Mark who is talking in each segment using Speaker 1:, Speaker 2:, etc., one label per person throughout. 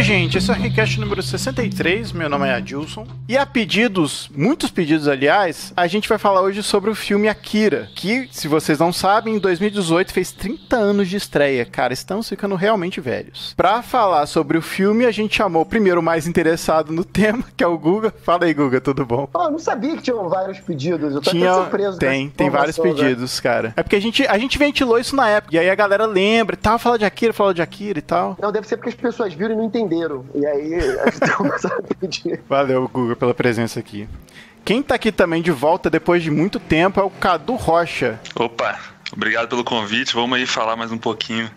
Speaker 1: gente, esse é o Recast número 63, meu nome é Adilson. E a pedidos, muitos pedidos aliás, a gente vai falar hoje sobre o filme Akira, que, se vocês não sabem, em 2018 fez 30 anos de estreia. Cara, estamos ficando realmente velhos. Pra falar sobre o filme, a gente chamou primeiro o mais interessado no tema, que é o Guga. Fala aí, Guga, tudo bom?
Speaker 2: Eu não sabia que tinham vários pedidos, eu tô até surpreso.
Speaker 1: Tem vários pedidos, cara. É porque a gente ventilou isso na época, e aí a galera lembra e tal, fala de Akira e tal.
Speaker 2: Não, deve ser porque as pessoas viram e não entenderam. E aí a gente começou a pedir.
Speaker 1: Valeu, Guga, pela presença aqui. Quem tá aqui também de volta depois de muito tempo é o Cadu Rocha.
Speaker 3: Opa, obrigado pelo convite. Vamos aí falar mais um pouquinho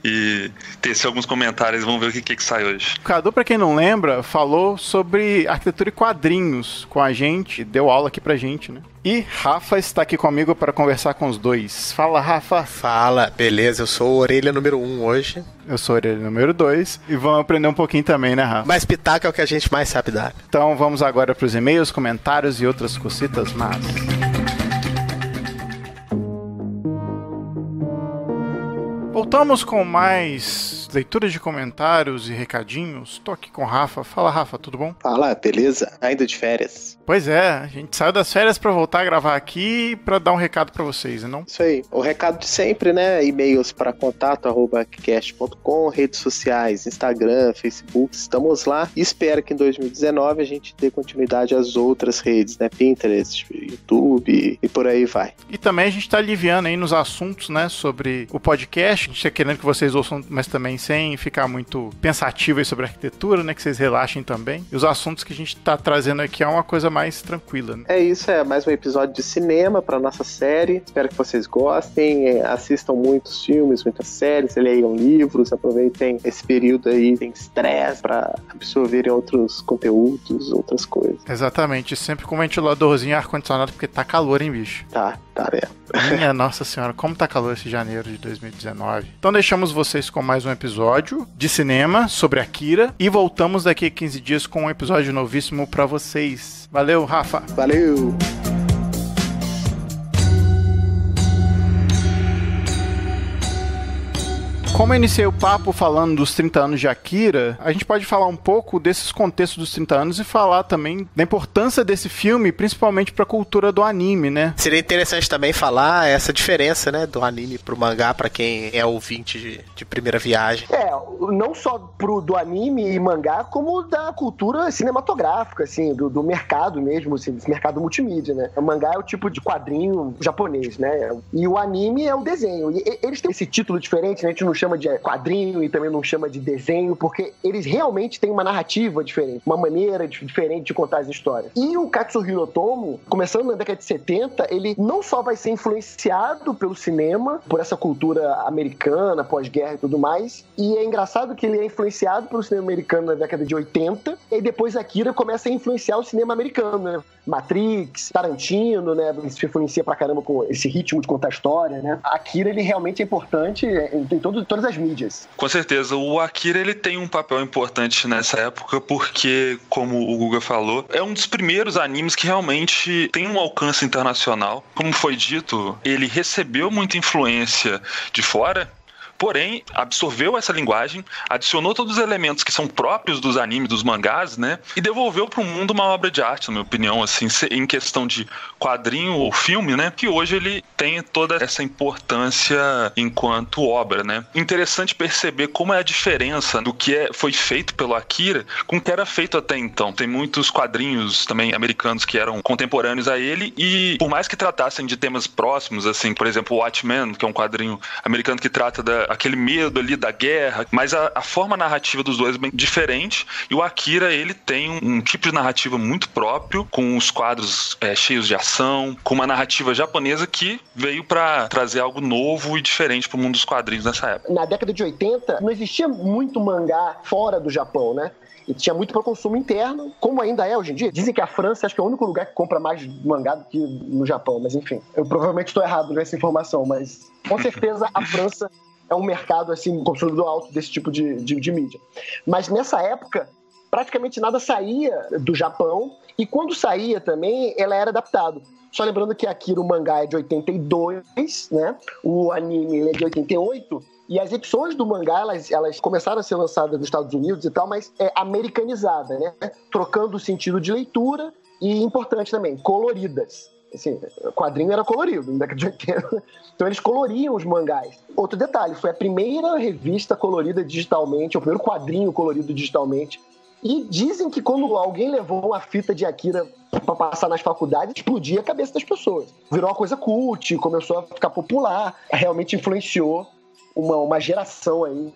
Speaker 3: e tecer alguns comentários. Vamos ver o que sai hoje.
Speaker 1: O Cadu, pra quem não lembra, falou sobre arquitetura e quadrinhos com a gente, deu aula aqui pra gente, né? E Rafa está aqui comigo para conversar com os dois. Fala, Rafa.
Speaker 4: Fala, beleza, eu sou o orelha número 1 hoje.
Speaker 1: Eu sou a orelha número 2 e vamos aprender um pouquinho também, né, Rafa?
Speaker 4: Mas pitaco é o que a gente mais sabe dar.
Speaker 1: Então vamos agora para os e-mails, comentários e outras cositas más. Voltamos com mais leituras de comentários e recadinhos. Tô aqui com o Rafa. Fala, Rafa, tudo bom?
Speaker 4: Fala, beleza? Ainda de férias.
Speaker 1: Pois é, a gente saiu das férias pra voltar a gravar aqui pra dar um recado pra vocês, não?
Speaker 4: Isso aí, o recado de sempre, né? E-mails para contato@cast.com, redes sociais, Instagram, Facebook, estamos lá. E espero que em 2019 a gente dê continuidade às outras redes, né? Pinterest, YouTube e por aí vai.
Speaker 1: E também a gente tá aliviando aí nos assuntos, né? Sobre o podcast. A gente tá querendo que vocês ouçam, mas também sem ficar muito pensativo aí sobre arquitetura, né? Que vocês relaxem também. E os assuntos que a gente tá trazendo aqui é uma coisa mais tranquila, né?
Speaker 4: É isso, é mais um episódio de cinema pra nossa série. Espero que vocês gostem, assistam muitos filmes, muitas séries, leiam livros, aproveitem esse período aí sem estresse pra absorverem outros conteúdos, outras coisas.
Speaker 1: Exatamente, sempre com ventiladorzinho e ar-condicionado, porque tá calor, hein, bicho?
Speaker 4: Tá mesmo.
Speaker 1: Minha nossa senhora, como tá calor esse janeiro de 2019. Então deixamos vocês com mais um episódio de cinema sobre Akira e voltamos daqui a 15 dias com um episódio novíssimo pra vocês. Valeu, Rafa.
Speaker 4: Valeu.
Speaker 1: Como eu iniciei o papo falando dos 30 anos de Akira, a gente pode falar um pouco desses contextos dos 30 anos e falar também da importância desse filme, principalmente pra cultura do anime, né?
Speaker 4: Seria interessante também falar essa diferença, né, do anime pro mangá, pra quem é ouvinte de primeira viagem.
Speaker 2: Não só do anime e mangá, como da cultura cinematográfica, assim, do mercado mesmo, assim, desse mercado multimídia, né? O mangá é o tipo de quadrinho japonês, né? E o anime é o desenho. E eles têm esse título diferente, né? A gente não chama de quadrinho e também não chama de desenho, porque eles realmente têm uma narrativa diferente, uma maneira diferente de contar as histórias. E o Katsuhiro Otomo, começando na década de 70, ele não só vai ser influenciado pelo cinema, por essa cultura americana, pós-guerra e tudo mais, e é engraçado que ele é influenciado pelo cinema americano na década de 80, e depois Akira começa a influenciar o cinema americano, né? Matrix, Tarantino, né? Ele se influencia pra caramba com esse ritmo de contar história, né? Akira, ele realmente é importante em todas as mídias.
Speaker 3: Com certeza, o Akira ele tem um papel importante nessa época porque, como o Guga falou, é um dos primeiros animes que realmente tem um alcance internacional. Como foi dito, ele recebeu muita influência de fora, porém, absorveu essa linguagem, adicionou todos os elementos que são próprios dos animes, dos mangás, né? E devolveu para o mundo uma obra de arte, na minha opinião, assim, em questão de quadrinho ou filme, né? Que hoje ele tem toda essa importância enquanto obra, né? Interessante perceber como é a diferença do que foi feito pelo Akira com o que era feito até então. Tem muitos quadrinhos também americanos que eram contemporâneos a ele e, por mais que tratassem de temas próximos, assim, por exemplo, Watchmen, que é um quadrinho americano que trata aquele medo ali da guerra, mas a forma narrativa dos dois é bem diferente, e o Akira, ele tem um tipo de narrativa muito próprio, com os quadros cheios de ação, com uma narrativa japonesa que veio para trazer algo novo e diferente pro mundo dos quadrinhos nessa época.
Speaker 2: Na década de 80, não existia muito mangá fora do Japão, né? E tinha muito para consumo interno, como ainda é hoje em dia. Dizem que a França, acho que é o único lugar que compra mais mangá do que no Japão, mas enfim. Eu provavelmente estou errado nessa informação, mas com certeza a França é um mercado, assim, consumidor alto desse tipo de mídia. Mas nessa época, praticamente nada saía do Japão, e quando saía também, ela era adaptado. Só lembrando que Akira, o mangá é de 82, né? O anime é de 88, E as edições do mangá, elas começaram a ser lançadas nos Estados Unidos e tal, mas é americanizada, né? Trocando o sentido de leitura e, importante também, coloridas. Assim, o quadrinho era colorido, na década de 80. Então eles coloriam os mangás. Outro detalhe, foi a primeira revista colorida digitalmente, o primeiro quadrinho colorido digitalmente. E dizem que quando alguém levou uma fita de Akira pra passar nas faculdades, explodia a cabeça das pessoas. Virou uma coisa cult, começou a ficar popular, realmente influenciou uma geração aí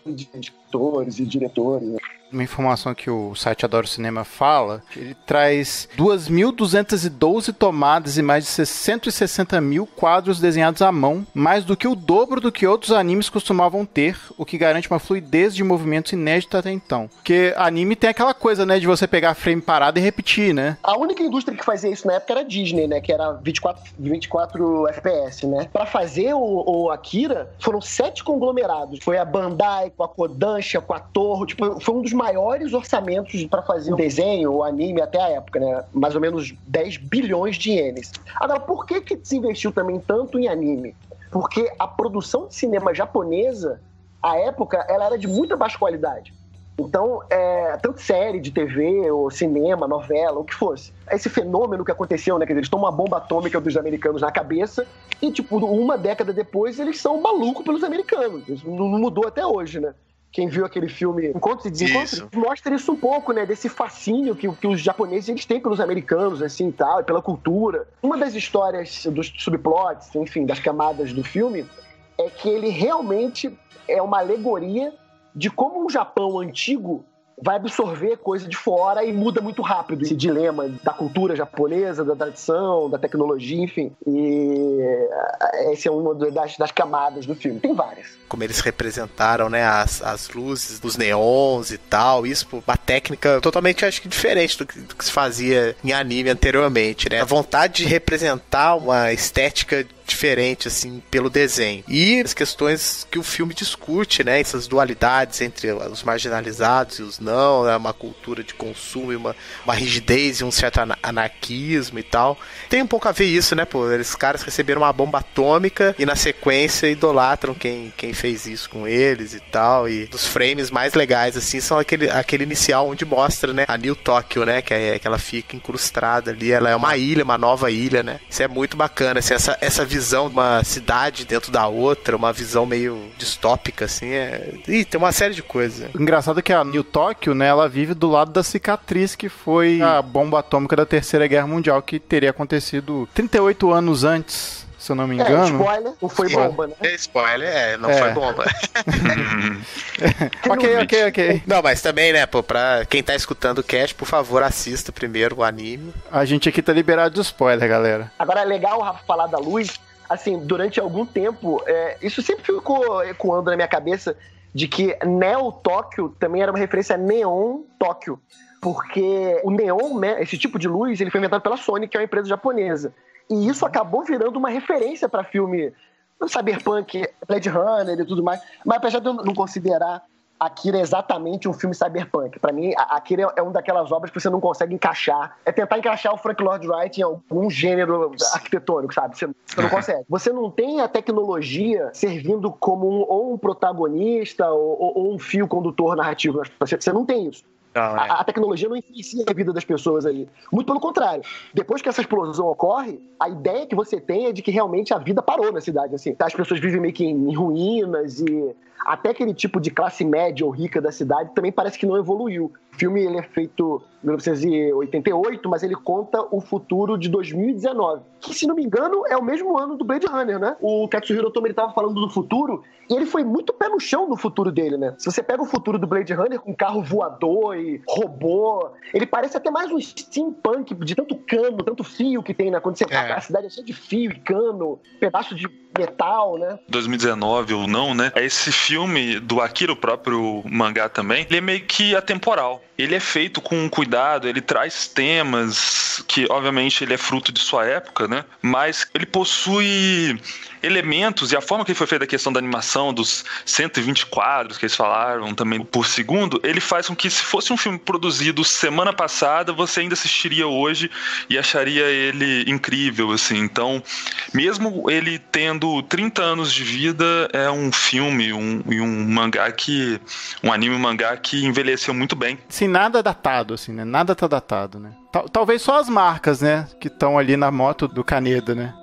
Speaker 2: de editores e diretores.
Speaker 1: Uma informação que o site Adoro Cinema fala, ele traz 2.212 tomadas e mais de 160 mil quadros desenhados à mão, mais do que o dobro do que outros animes costumavam ter, o que garante uma fluidez de movimentos inédita até então. Porque anime tem aquela coisa, né, de você pegar frame parado e repetir, né?
Speaker 2: A única indústria que fazia isso na época era a Disney, né, que era 24 FPS, né? Pra fazer o Akira, foram 7 conglomerados. Foi a Bandai, com a Kodansha, com a Toho, tipo, foi um dos maiores orçamentos para fazer um desenho ou anime até a época, né? Mais ou menos 10 bilhões de ienes. Agora, por que se investiu também tanto em anime? Porque a produção de cinema japonesa, à época, ela era de muita baixa qualidade. Então, tanto série de TV, ou cinema, novela, o que fosse. Esse fenômeno que aconteceu, né? Quer dizer, eles tomam uma bomba atômica dos americanos na cabeça e, tipo, uma década depois, eles são malucos pelos americanos. Isso não mudou até hoje, né? Quem viu aquele filme Encontros e Desencontros mostra isso um pouco, né? Desse fascínio que os japoneses eles têm pelos americanos, assim, e tal, e pela cultura. Uma das histórias, dos subplots, enfim, das camadas do filme, é que ele realmente é uma alegoria de como um Japão antigo vai absorver coisa de fora e muda muito rápido. Esse dilema da cultura japonesa, da tradição, da tecnologia, enfim. E essa é uma das camadas do filme. Tem várias.
Speaker 4: Como eles representaram, né, as luzes, os neons e tal, isso, uma técnica totalmente, acho que, diferente do que se fazia em anime anteriormente, né? A vontade de representar uma estética diferente, assim, pelo desenho. E as questões que o filme discute, né? Essas dualidades entre os marginalizados e os não, né? Uma cultura de consumo e uma rigidez e um certo anarquismo e tal. Tem um pouco a ver isso, né? Pô, esses caras receberam uma bomba atômica e na sequência idolatram quem fez isso com eles e tal. E os frames mais legais, assim, são aquele inicial onde mostra, né? A New Tokyo, né? Que ela fica incrustada ali. Ela é uma ilha, uma nova ilha, né? Isso é muito bacana, assim, essa visão de uma cidade dentro da outra, uma visão meio distópica, assim, e tem uma série de coisas.
Speaker 1: O engraçado é que a New Tokyo, né, ela vive do lado da cicatriz que foi a bomba atômica da Terceira Guerra Mundial, que teria acontecido 38 anos antes, se eu não me engano.
Speaker 2: Spoiler, não foi bomba, né?
Speaker 4: Spoiler, não foi bomba.
Speaker 1: Ok.
Speaker 4: Não, mas também, né, pô, pra quem tá escutando o cast, por favor, assista primeiro o anime.
Speaker 1: A gente aqui tá liberado de spoiler, galera.
Speaker 2: Agora, é legal o Rafa falar da luz. Assim, durante algum tempo, isso sempre ficou ecoando na minha cabeça, de que Neo Tóquio também era uma referência a Neon Tóquio. Porque o neon, né, esse tipo de luz, ele foi inventado pela Sony, que é uma empresa japonesa. E isso acabou virando uma referência para filme cyberpunk, Blade Runner e tudo mais. Mas apesar de eu não considerar Akira exatamente um filme cyberpunk, pra mim, Akira é uma daquelas obras que você não consegue encaixar. É tentar encaixar o Frank Lloyd Wright em algum gênero arquitetônico, sabe? Você não consegue. Você não tem a tecnologia servindo como ou um protagonista ou um fio condutor narrativo. Você não tem isso. A tecnologia não influencia a vida das pessoas ali. Muito pelo contrário. Depois que essa explosão ocorre, a ideia que você tem é de que realmente a vida parou na cidade. Assim. As pessoas vivem meio que em ruínas e até aquele tipo de classe média ou rica da cidade também parece que não evoluiu. O filme ele é feito em 1988, mas ele conta o futuro de 2019, que, se não me engano, é o mesmo ano do Blade Runner, né? O Katsuhiro Otomo, ele tava falando do futuro e ele foi muito pé no chão no futuro dele, né? Se você pega o futuro do Blade Runner com carro voador e robô, ele parece até mais um steampunk de tanto cano, tanto fio que tem, né? Quando você a cidade é cheia de fio e cano, pedaço de metal, né?
Speaker 3: 2019 ou não, né? Esse filme do Akira, o próprio mangá também, ele é meio que atemporal. Ele é feito com cuidado, ele traz temas que, obviamente, ele é fruto de sua época, né? Mas ele possui elementos, e a forma que foi feita a questão da animação, dos 120 quadros que eles falaram também por segundo, ele faz com que, se fosse fosse um filme produzido semana passada, você ainda assistiria hoje e acharia ele incrível, assim. Então, mesmo ele tendo 30 anos de vida, é um filme, um mangá um anime mangá que envelheceu muito bem.
Speaker 1: Sim, nada datado, assim, né? Nada tá datado, né? Talvez só as marcas, né? Que estão ali na moto do Kaneda, né?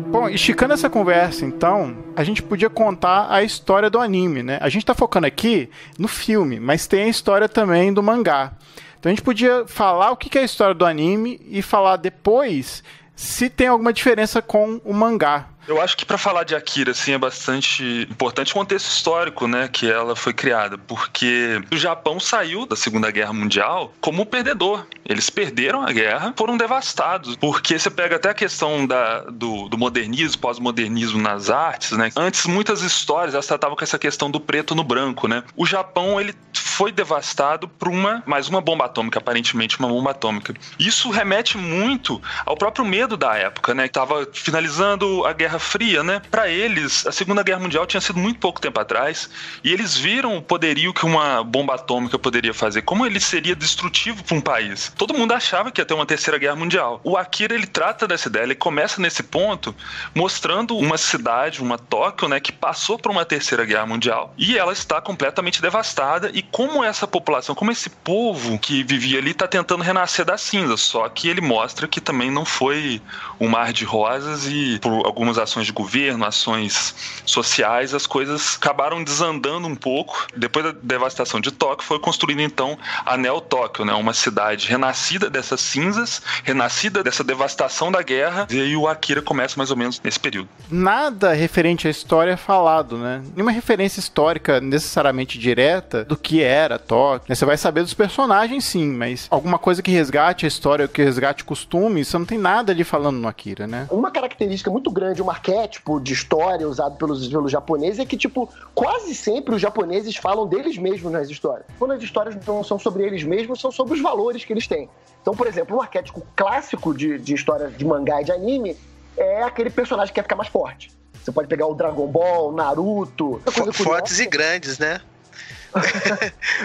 Speaker 1: Bom, esticando essa conversa, então, a gente podia contar a história do anime, né? A gente tá focando aqui no filme, mas tem a história também do mangá. Então a gente podia falar o que é a história do anime e falar depois se tem alguma diferença com o mangá.
Speaker 3: Eu acho que para falar de Akira, assim, é bastante importante o contexto histórico, né, que ela foi criada, porque o Japão saiu da Segunda Guerra Mundial como perdedor. Eles perderam a guerra, foram devastados, porque você pega até a questão do modernismo, pós-modernismo nas artes, né? Antes, muitas histórias elas tratavam com essa questão do preto no branco, né? O Japão, ele foi devastado por mais uma bomba atômica, aparentemente uma bomba atômica. Isso remete muito ao próprio medo da época, né? Tava finalizando a Guerra Fria, né? Para eles, a Segunda Guerra Mundial tinha sido muito pouco tempo atrás e eles viram o poderio que uma bomba atômica poderia fazer, como ele seria destrutivo para um país. Todo mundo achava que ia ter uma terceira guerra mundial. O Akira, ele trata dessa ideia, ele começa nesse ponto mostrando uma cidade, uma Tóquio, né, que passou por uma terceira guerra mundial e ela está completamente devastada, e como essa população, como esse povo que vivia ali está tentando renascer das cinzas, só que ele mostra que também não foi um mar de rosas e por algumas ações de governo, ações sociais, as coisas acabaram desandando um pouco. Depois da devastação de Tóquio, foi construída então a Neo Tóquio, né, uma cidade renascida dessas cinzas, renascida dessa devastação da guerra, e aí o Akira começa mais ou menos nesse período.
Speaker 1: Nada referente à história é falado, né? Nenhuma referência histórica necessariamente direta do que era Tóquio. Você vai saber dos personagens, sim, mas alguma coisa que resgate a história, que resgate costumes, você não tem nada ali falando no Akira, né?
Speaker 2: Uma característica muito grande, um arquétipo de história usado pelos japoneses é que, tipo, quase sempre os japoneses falam deles mesmos nas histórias. Quando as histórias não são sobre eles mesmos, são sobre os valores que eles têm. Então, por exemplo, um arquétipo clássico de história de mangá e de anime é aquele personagem que quer ficar mais forte. Você pode pegar o Dragon Ball, Naruto...
Speaker 4: Fortes e grandes, né?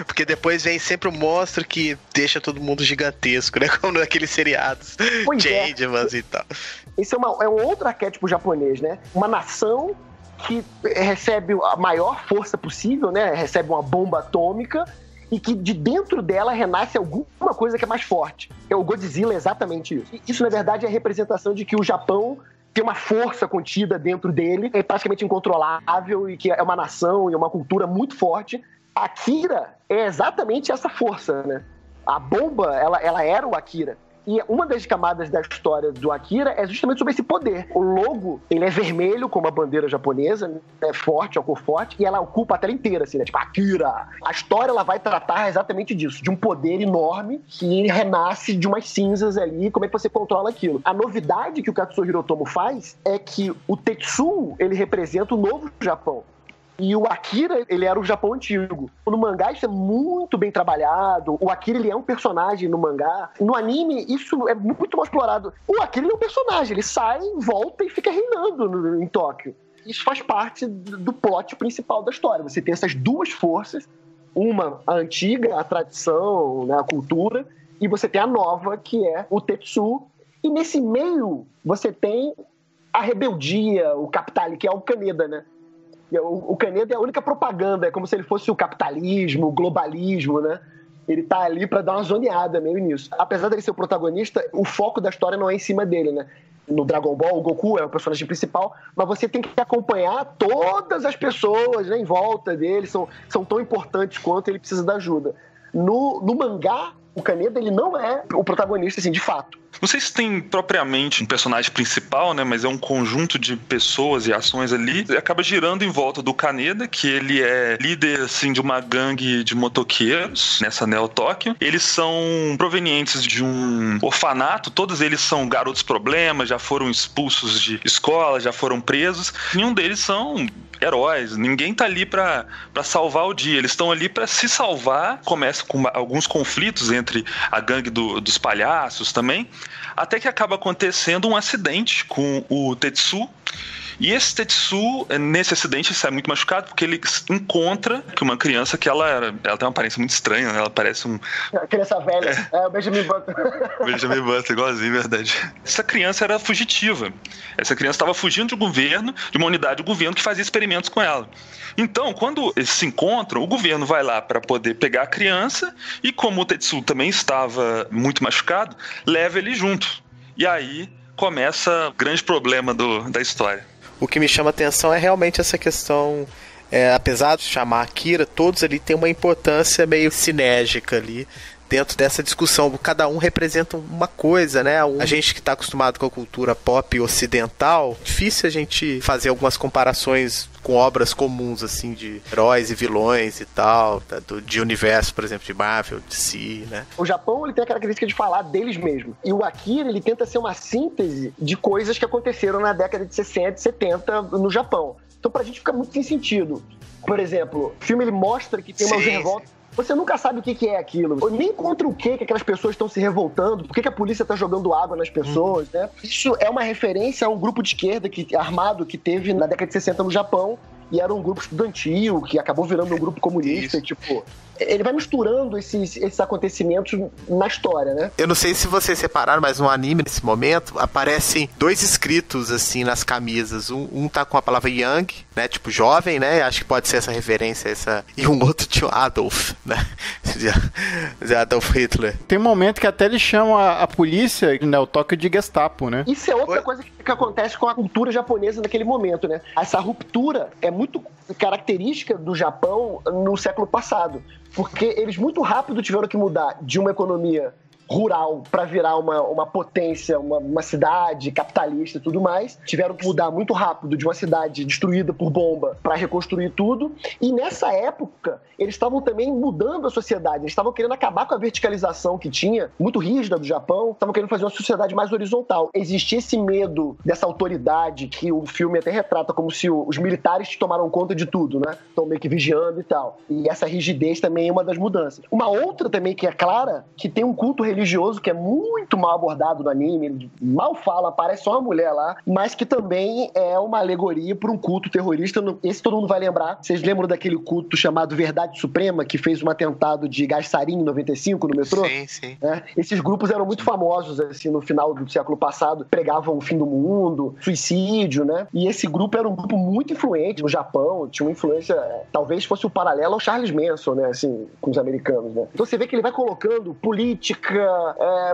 Speaker 4: Porque depois vem sempre o monstro que deixa todo mundo gigantesco, né? Como naqueles seriados. Changemans e tal.
Speaker 2: Esse é um outro arquétipo japonês, né? Uma nação que recebe a maior força possível, né? Recebe uma bomba atômica e que de dentro dela renasce alguma coisa que é mais forte. O Godzilla é exatamente isso. Isso, na verdade, é a representação de que o Japão tem uma força contida dentro dele, é praticamente incontrolável e que é uma nação e uma cultura muito forte. Akira é exatamente essa força, né? A bomba, ela era o Akira. E uma das camadas da história do Akira é justamente sobre esse poder. O logo, ele é vermelho, como a bandeira japonesa, né? É forte, é uma cor forte, e ela ocupa a tela inteira, assim, né? Tipo, Akira! A história, ela vai tratar exatamente disso, de um poder enorme que renasce de umas cinzas ali, como é que você controla aquilo. A novidade que o Katsuhiro Otomo faz é que o Tetsuo, ele representa o novo Japão. E o Akira, ele era o Japão antigo. No mangá, isso é muito bem trabalhado. O Akira, ele é um personagem no mangá. No anime, isso é muito mal explorado. O Akira, ele é um personagem. Ele sai, volta e fica reinando em Tóquio. Isso faz parte do plot principal da história. Você tem essas duas forças. Uma, a antiga, a tradição, né, a cultura. E você tem a nova, que é o Tetsuo. E nesse meio, você tem a rebeldia, o capitalismo, que é o Kaneda, né? O Kaneda é a única propaganda, é como se ele fosse o capitalismo, o globalismo, né? Ele tá ali pra dar uma zoneada meio nisso. Apesar dele ser o protagonista, o foco da história não é em cima dele, né? No Dragon Ball, o Goku é o personagem principal, mas você tem que acompanhar todas as pessoas, né, em volta dele, são tão importantes quanto, ele precisa da ajuda. No mangá, o Kaneda, ele não é o protagonista, assim, de fato.
Speaker 3: Não sei se tem propriamente um personagem principal, né? Mas é um conjunto de pessoas e ações ali. E acaba girando em volta do Kaneda, que ele é líder, assim, de uma gangue de motoqueiros nessa Neo Tóquio. Eles são provenientes de um orfanato. Todos eles são garotos problemas, já foram expulsos de escola, já foram presos. Nenhum deles são heróis. Ninguém tá ali pra salvar o dia. Eles estão ali pra se salvar. Começa com alguns conflitos entre a gangue dos palhaços também. Até que acaba acontecendo um acidente com o Tetsuo E esse Tetsu, nesse acidente, sai muito machucado porque ele encontra que uma criança que ela tem uma aparência muito estranha, né? Ela parece
Speaker 2: A criança velha, o Benjamin Button.
Speaker 3: Benjamin Button, igualzinho, verdade. Essa criança era fugitiva. Essa criança estava fugindo de um governo, de uma unidade do governo que fazia experimentos com ela. Então, quando eles se encontram, o governo vai lá para poder pegar a criança e, como o Tetsu também estava muito machucado, leva ele junto. E aí começa o grande problema da história.
Speaker 4: O que me chama a atenção é realmente essa questão, apesar de chamar Akira, todos ali têm uma importância meio sinérgica ali dentro dessa discussão. Cada um representa uma coisa, né? A gente que está acostumado com a cultura pop ocidental, difícil a gente fazer algumas comparações com obras comuns, assim, de heróis e vilões e tal, de universo, por exemplo, de Marvel, DC, né?
Speaker 2: O Japão, ele tem a característica de falar deles mesmo. E o Akira, ele tenta ser uma síntese de coisas que aconteceram na década de 60 e 70 no Japão. Então, pra gente fica muito sem sentido. Por exemplo, o filme, ele mostra que tem umas revoltas. Você nunca sabe o que é aquilo. Nem contra o que aquelas pessoas estão se revoltando, por que a polícia está jogando água nas pessoas, né? Isso é uma referência a um grupo de esquerda armado que teve na década de 60 no Japão, e era um grupo estudantil, que acabou virando um grupo comunista, tipo... Ele vai misturando esses acontecimentos na história, né?
Speaker 4: Eu não sei se vocês separaram, mas no anime, nesse momento, aparecem 2 escritos, assim, nas camisas. Um tá com a palavra young, né? Tipo, jovem, né? Acho que pode ser essa referência, e um outro tinha Adolf, né? De Adolf Hitler.
Speaker 1: Tem um momento que até eles chamam a polícia, né? O toque de Gestapo, né?
Speaker 2: Isso é outra coisa que acontece com a cultura japonesa naquele momento, né? Essa ruptura é muito característica do Japão no século passado. Porque eles muito rápido tiveram que mudar de uma economia rural para virar uma potência, uma cidade capitalista e tudo mais. Tiveram que mudar muito rápido de uma cidade destruída por bomba para reconstruir tudo. E nessa época, eles estavam também mudando a sociedade. Eles estavam querendo acabar com a verticalização que tinha, muito rígida do Japão. Estavam querendo fazer uma sociedade mais horizontal. Existia esse medo dessa autoridade que o filme até retrata como se os militares tomaram conta de tudo, né? Estão meio que vigiando e tal. E essa rigidez também é uma das mudanças. Uma outra também que é clara, que tem um culto religioso que é muito mal abordado no anime, ele mal fala, aparece só uma mulher lá, mas que também é uma alegoria para um culto terrorista. Esse todo mundo vai lembrar. Vocês lembram daquele culto chamado Verdade Suprema, que fez um atentado de gás sarin em 95 no metrô?
Speaker 4: Sim, sim.
Speaker 2: Esses grupos eram muito famosos, assim, no final do século passado, pregavam o fim do mundo, suicídio, né? E esse grupo era um grupo muito influente no Japão, tinha uma influência, talvez fosse o paralelo ao Charles Manson, né? Assim, com os americanos, né? Então você vê que ele vai colocando política,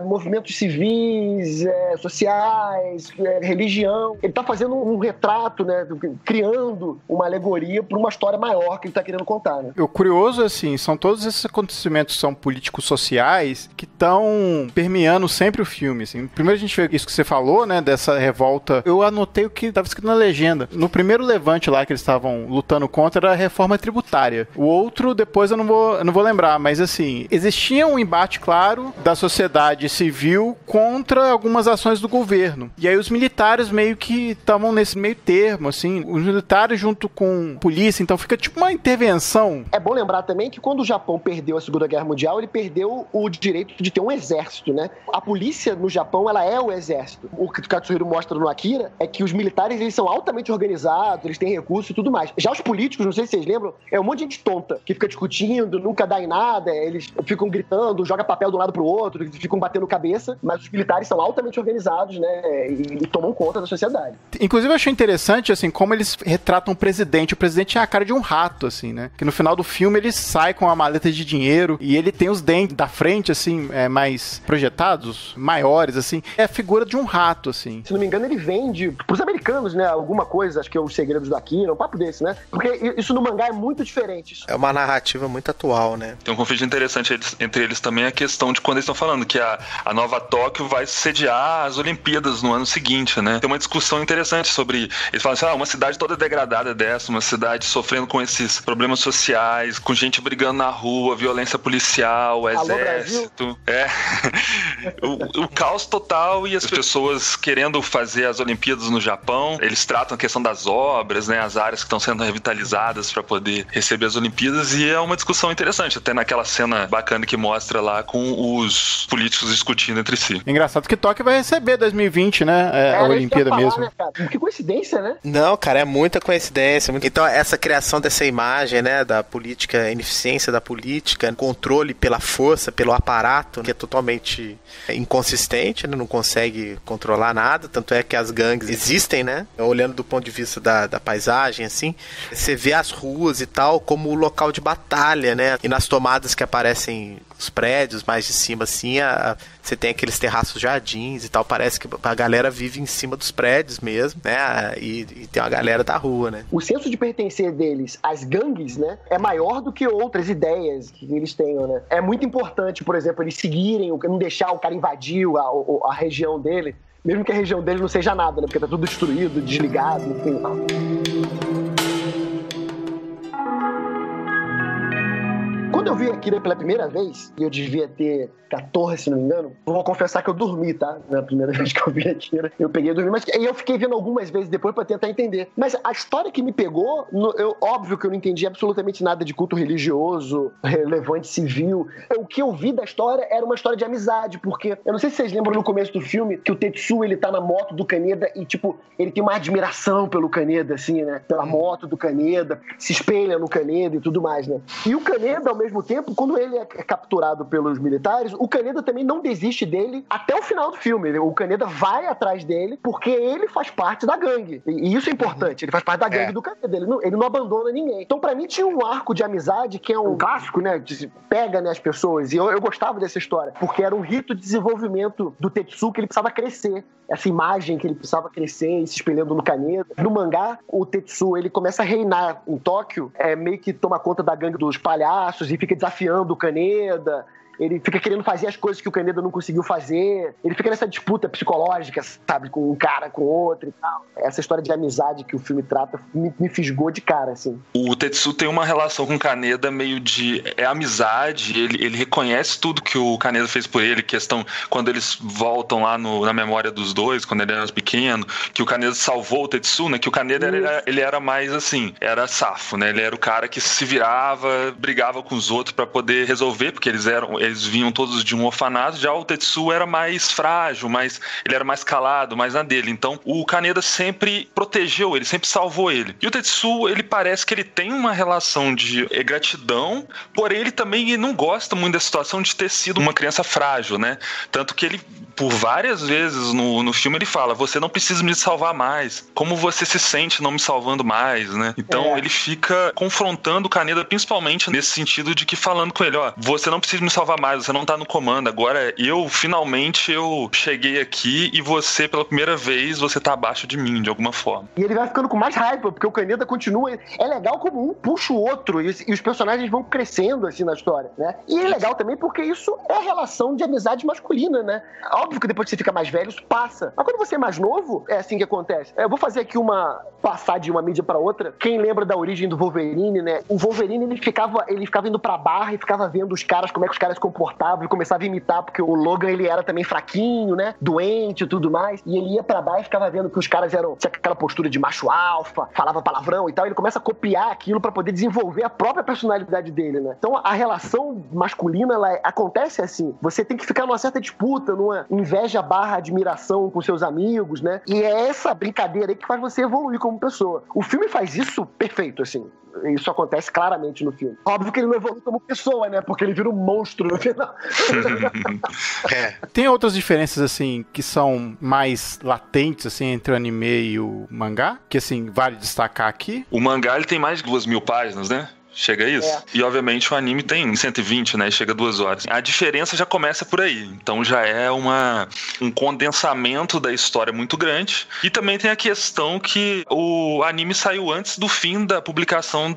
Speaker 2: movimentos civis, sociais, religião. Ele está fazendo um retrato, né, criando uma alegoria para uma história maior que ele está querendo contar. Né?
Speaker 1: O curioso, assim, são todos esses acontecimentos que são políticos sociais que estão permeando sempre o filme. Assim. Primeiro a gente vê isso que você falou, né, dessa revolta. Eu anotei o que estava escrito na legenda. No primeiro levante lá que eles estavam lutando contra era a reforma tributária. O outro, depois eu não vou lembrar, mas assim, existia um embate claro da sociedade civil contra algumas ações do governo. E aí os militares meio que estavam nesse meio termo, assim, os militares junto com a polícia, então fica tipo uma intervenção.
Speaker 2: É bom lembrar também que quando o Japão perdeu a Segunda Guerra Mundial, ele perdeu o direito de ter um exército, né? A polícia no Japão, ela é o exército. O que o Katsuhiro mostra no Akira é que os militares, eles são altamente organizados, eles têm recursos e tudo mais. Já os políticos, não sei se vocês lembram, é um monte de gente tonta, que fica discutindo, nunca dá em nada, eles ficam gritando, joga papel de um lado pro outro, eles ficam batendo cabeça, mas os militares são altamente organizados, né, e tomam conta da sociedade.
Speaker 1: Inclusive eu achei interessante, assim, como eles retratam o presidente. O presidente tinha a cara de um rato, assim, né, que no final do filme ele sai com uma maleta de dinheiro e ele tem os dentes da frente, assim, mais projetados, maiores, assim, é a figura de um rato, assim.
Speaker 2: Se não me engano, ele vende pros americanos, né, alguma coisa, acho que é Os Segredos do Akira, um papo desse, né, porque isso no mangá é muito diferente.
Speaker 4: É uma narrativa muito atual, né.
Speaker 3: Tem um conflito interessante entre eles também, a questão de quando eles estão falando que a nova Tóquio vai sediar as Olimpíadas no ano seguinte, né? Tem uma discussão interessante sobre... Eles falam assim, uma cidade toda degradada dessa, uma cidade sofrendo com esses problemas sociais, com gente brigando na rua, violência policial, exército... O caos total e as pessoas querendo fazer as Olimpíadas no Japão. Eles tratam a questão das obras, né? As áreas que estão sendo revitalizadas para poder receber as Olimpíadas, e é uma discussão interessante, até naquela cena bacana que mostra lá com os os políticos discutindo entre si.
Speaker 1: Engraçado que Tóquio vai receber 2020, né? A Olimpíada mesmo.
Speaker 2: Né, cara? Que coincidência, né?
Speaker 4: Não, cara, é muita coincidência. Então, essa criação dessa imagem, né, da política, a ineficiência da política, controle pela força, pelo aparato, que é totalmente inconsistente, né, não consegue controlar nada, tanto é que as gangues existem, né? Olhando do ponto de vista da paisagem, assim, você vê as ruas e tal como o local de batalha, né? E nas tomadas que aparecem os prédios mais de cima, assim, você tem aqueles terraços jardins e tal, parece que a galera vive em cima dos prédios mesmo, né? E tem uma galera da rua, né?
Speaker 2: O senso de pertencer deles às gangues, né, é maior do que outras ideias que eles tenham, né? É muito importante, por exemplo, eles seguirem, não deixar o cara invadir a região dele, mesmo que a região dele não seja nada, né? Porque tá tudo destruído, desligado, enfim. Quando eu vi Akira pela primeira vez, e eu devia ter 14, se não me engano, eu vou confessar que eu dormi, tá? Na primeira vez que eu vi Akira, eu peguei e dormi, mas aí eu fiquei vendo algumas vezes depois pra tentar entender. Mas a história que me pegou, óbvio que eu não entendi absolutamente nada de culto religioso, relevante, civil. O que eu vi da história era uma história de amizade, porque eu não sei se vocês lembram no começo do filme que o Tetsuo, ele tá na moto do Kaneda e, tipo, ele tem uma admiração pelo Kaneda, assim, né? Pela moto do Kaneda, se espelha no Kaneda e tudo mais, né? E o Kaneda, ao mesmo tempo, quando ele é capturado pelos militares, o Kaneda também não desiste dele até o final do filme. O Kaneda vai atrás dele porque ele faz parte da gangue. E isso é importante. Ele faz parte da gangue do Kaneda. Ele não abandona ninguém. Então, pra mim, tinha um arco de amizade que é um clássico, né? Que pega, né, as pessoas. E eu gostava dessa história. Porque era um rito de desenvolvimento do Tetsuo que ele precisava crescer. Essa imagem que ele precisava crescer e se espelhando no Kaneda. No mangá, o Tetsuo, ele começa a reinar em Tóquio, meio que toma conta da gangue dos palhaços e fica desafiando o Kaneda. Ele fica querendo fazer as coisas que o Kaneda não conseguiu fazer. Ele fica nessa disputa psicológica, sabe? Com um cara, com outro e tal. Essa história de amizade que o filme trata me fisgou de cara, assim.
Speaker 3: O Tetsuo tem uma relação com o Kaneda meio de... É amizade, ele reconhece tudo que o Kaneda fez por ele. Questão, quando eles voltam lá na memória dos dois, quando ele era pequeno, que o Kaneda salvou o Tetsuo, né? Que o Kaneda, ele era mais assim, era safo, né? Ele era o cara que se virava, brigava com os outros pra poder resolver, porque eles vinham todos de um orfanato. Já o Tetsuo era mais frágil, ele era mais calado, mais na dele. Então o Kaneda sempre protegeu ele, sempre salvou ele. E o Tetsuo, ele parece que ele tem uma relação de gratidão, porém ele também não gosta muito da situação de ter sido uma criança frágil, né? Tanto que ele, por várias vezes no filme, ele fala: você não precisa me salvar mais. Como você se sente não me salvando mais, né? Então ele fica confrontando o Kaneda, principalmente nesse sentido de que falando com ele: ó, você não precisa me salvar mais, você não tá no comando, agora finalmente eu cheguei aqui e você, pela primeira vez, você tá abaixo de mim, de alguma forma.
Speaker 2: E ele vai ficando com mais raiva, porque o Kaneda continua... É legal como um puxa o outro, e os personagens vão crescendo, assim, na história, né? E é legal também porque isso é relação de amizade masculina, né? Óbvio que depois que você fica mais velho, isso passa. Mas quando você é mais novo, é assim que acontece. Eu vou fazer aqui passar de uma mídia pra outra. Quem lembra da origem do Wolverine, né? O Wolverine, ele ficava indo pra barra e ficava vendo os caras, como é que os caras se comportavam, e começava a imitar, porque o Logan, ele era também fraquinho, né? Doente e tudo mais. E ele ia pra barra e ficava vendo que os caras tinha aquela postura de macho alfa, falava palavrão e tal. Ele começa a copiar aquilo pra poder desenvolver a própria personalidade dele, né? Então, a relação masculina, ela acontece assim. Você tem que ficar numa certa disputa, numa inveja barra admiração com seus amigos, né? E é essa brincadeira aí que faz você evoluir como pessoa. O filme faz isso perfeito, assim. Isso acontece claramente no filme. Óbvio que ele não evolui como pessoa, né? Porque ele vira um monstro no final.
Speaker 1: Tem outras diferenças, assim, que são mais latentes, assim, entre o anime e o mangá? Que, assim, vale destacar aqui?
Speaker 3: O mangá, ele tem mais de 2.000 páginas, né? Chega a isso. E, obviamente, o anime tem 120, né? Chega a 2 horas. A diferença já começa por aí. Então, já é um condensamento da história muito grande. E também tem a questão que o anime saiu antes do fim da publicação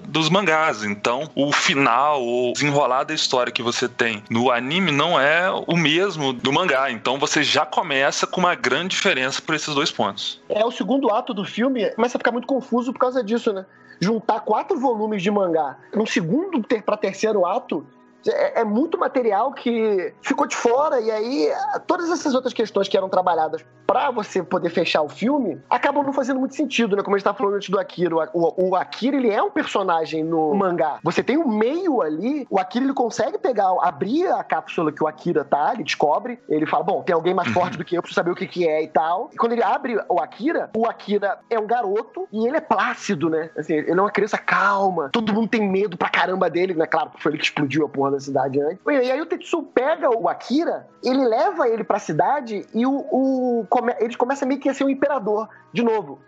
Speaker 3: dos mangás. Então, o final, o desenrolar da história que você tem no anime não é o mesmo do mangá. Então, você já começa com uma grande diferença por esses 2 pontos.
Speaker 2: O segundo ato do filme começa a ficar muito confuso por causa disso, né? Juntar 4 volumes de mangá num segundo pra terceiro ato É muito material que ficou de fora, e aí todas essas outras questões que eram trabalhadas pra você poder fechar o filme acabam não fazendo muito sentido, né? Como a gente tava falando antes do Akira. O Akira, ele é um personagem no mangá. Você tem um meio ali, o Akira, ele consegue abrir a cápsula que o Akira tá, ele descobre, ele fala, bom, tem alguém mais forte do que eu, preciso saber o que é e tal. E quando ele abre o Akira é um garoto e ele é plácido, né? Assim, ele é uma criança calma, todo mundo tem medo pra caramba dele, né? Claro, foi ele que explodiu a porra da cidade antes. E aí o Tetsuo pega o Akira, ele leva ele pra cidade e ele começa meio que a ser um imperador. De novo,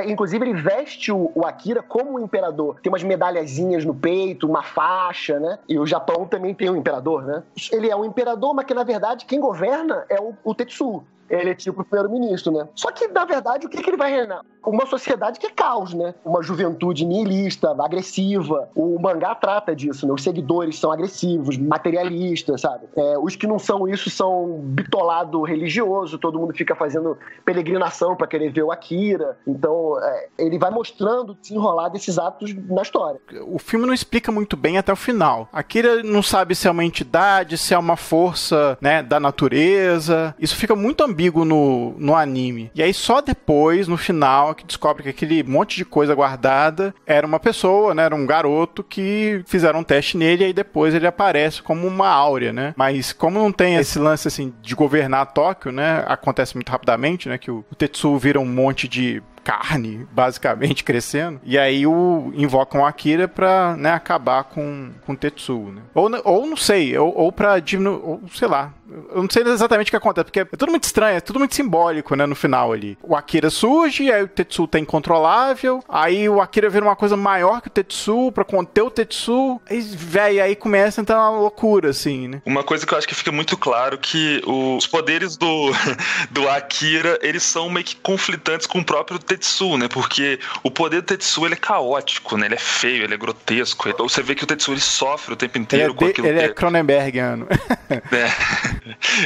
Speaker 2: inclusive ele veste o Akira como um imperador. Tem umas medalhazinhas no peito, uma faixa, né? E o Japão também tem um imperador, né? Ele é um imperador, mas que na verdade quem governa é o Tetsuo. Ele é tipo o primeiro-ministro, né? Só que, na verdade, o que ele vai reinar? Uma sociedade que é caos, né? Uma juventude nihilista, agressiva. O mangá trata disso, né? Os seguidores são agressivos, materialistas, sabe? Os que não são isso são bitolado religioso, todo mundo fica fazendo peregrinação pra querer ver o Akira. Então, ele vai mostrando, desenrolar desses atos na história.
Speaker 1: O filme não explica muito bem até o final. Akira não sabe se é uma entidade, se é uma força, né, da natureza. Isso fica muito ambíguo no anime. E aí só depois, no final, que descobre que aquele monte de coisa guardada era uma pessoa, né? Era um garoto que fizeram um teste nele e aí depois ele aparece como uma áurea, né? Mas como não tem esse lance, assim, de governar Tóquio, né? Acontece muito rapidamente, né? Que o Tetsuo vira um monte de carne, basicamente, crescendo. E aí invocam o Akira pra, né, acabar com o Tetsuo, né? Ou não sei, ou pra diminuir, ou sei lá. Eu não sei exatamente o que acontece, porque é tudo muito estranho, é tudo muito simbólico, né, no final ali. O Akira surge, aí o Tetsuo tá incontrolável, aí o Akira vira uma coisa maior que o Tetsuo pra conter o Tetsuo, aí começa a entrar uma loucura, assim, né?
Speaker 3: Uma coisa que eu acho que fica muito claro que os poderes do Akira, eles são meio que conflitantes com o próprio Tetsuo, né, porque o poder do Tetsuo, ele é caótico, né, ele é feio, ele é grotesco, você vê que o Tetsuo, ele sofre o tempo inteiro com aquilo.
Speaker 1: Ele é Cronenbergiano.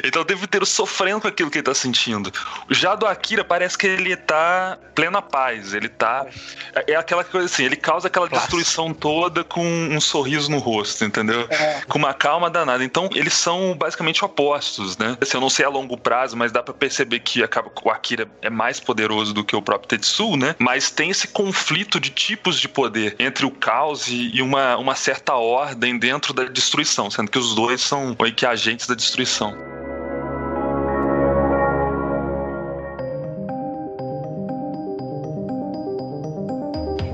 Speaker 3: Então o tempo inteiro sofrendo com aquilo que ele tá sentindo. Já do Akira parece que ele tá plena paz, ele tá... É aquela coisa assim, ele causa aquela destruição toda com um sorriso no rosto, entendeu? Com uma calma danada. Então eles são basicamente opostos, né? Assim, eu não sei a longo prazo, mas dá pra perceber que o Akira é mais poderoso do que o próprio Tetsuo, né? Mas tem esse conflito de tipos de poder entre o caos e uma certa ordem dentro da destruição, sendo que os dois são meio que agentes da destruição.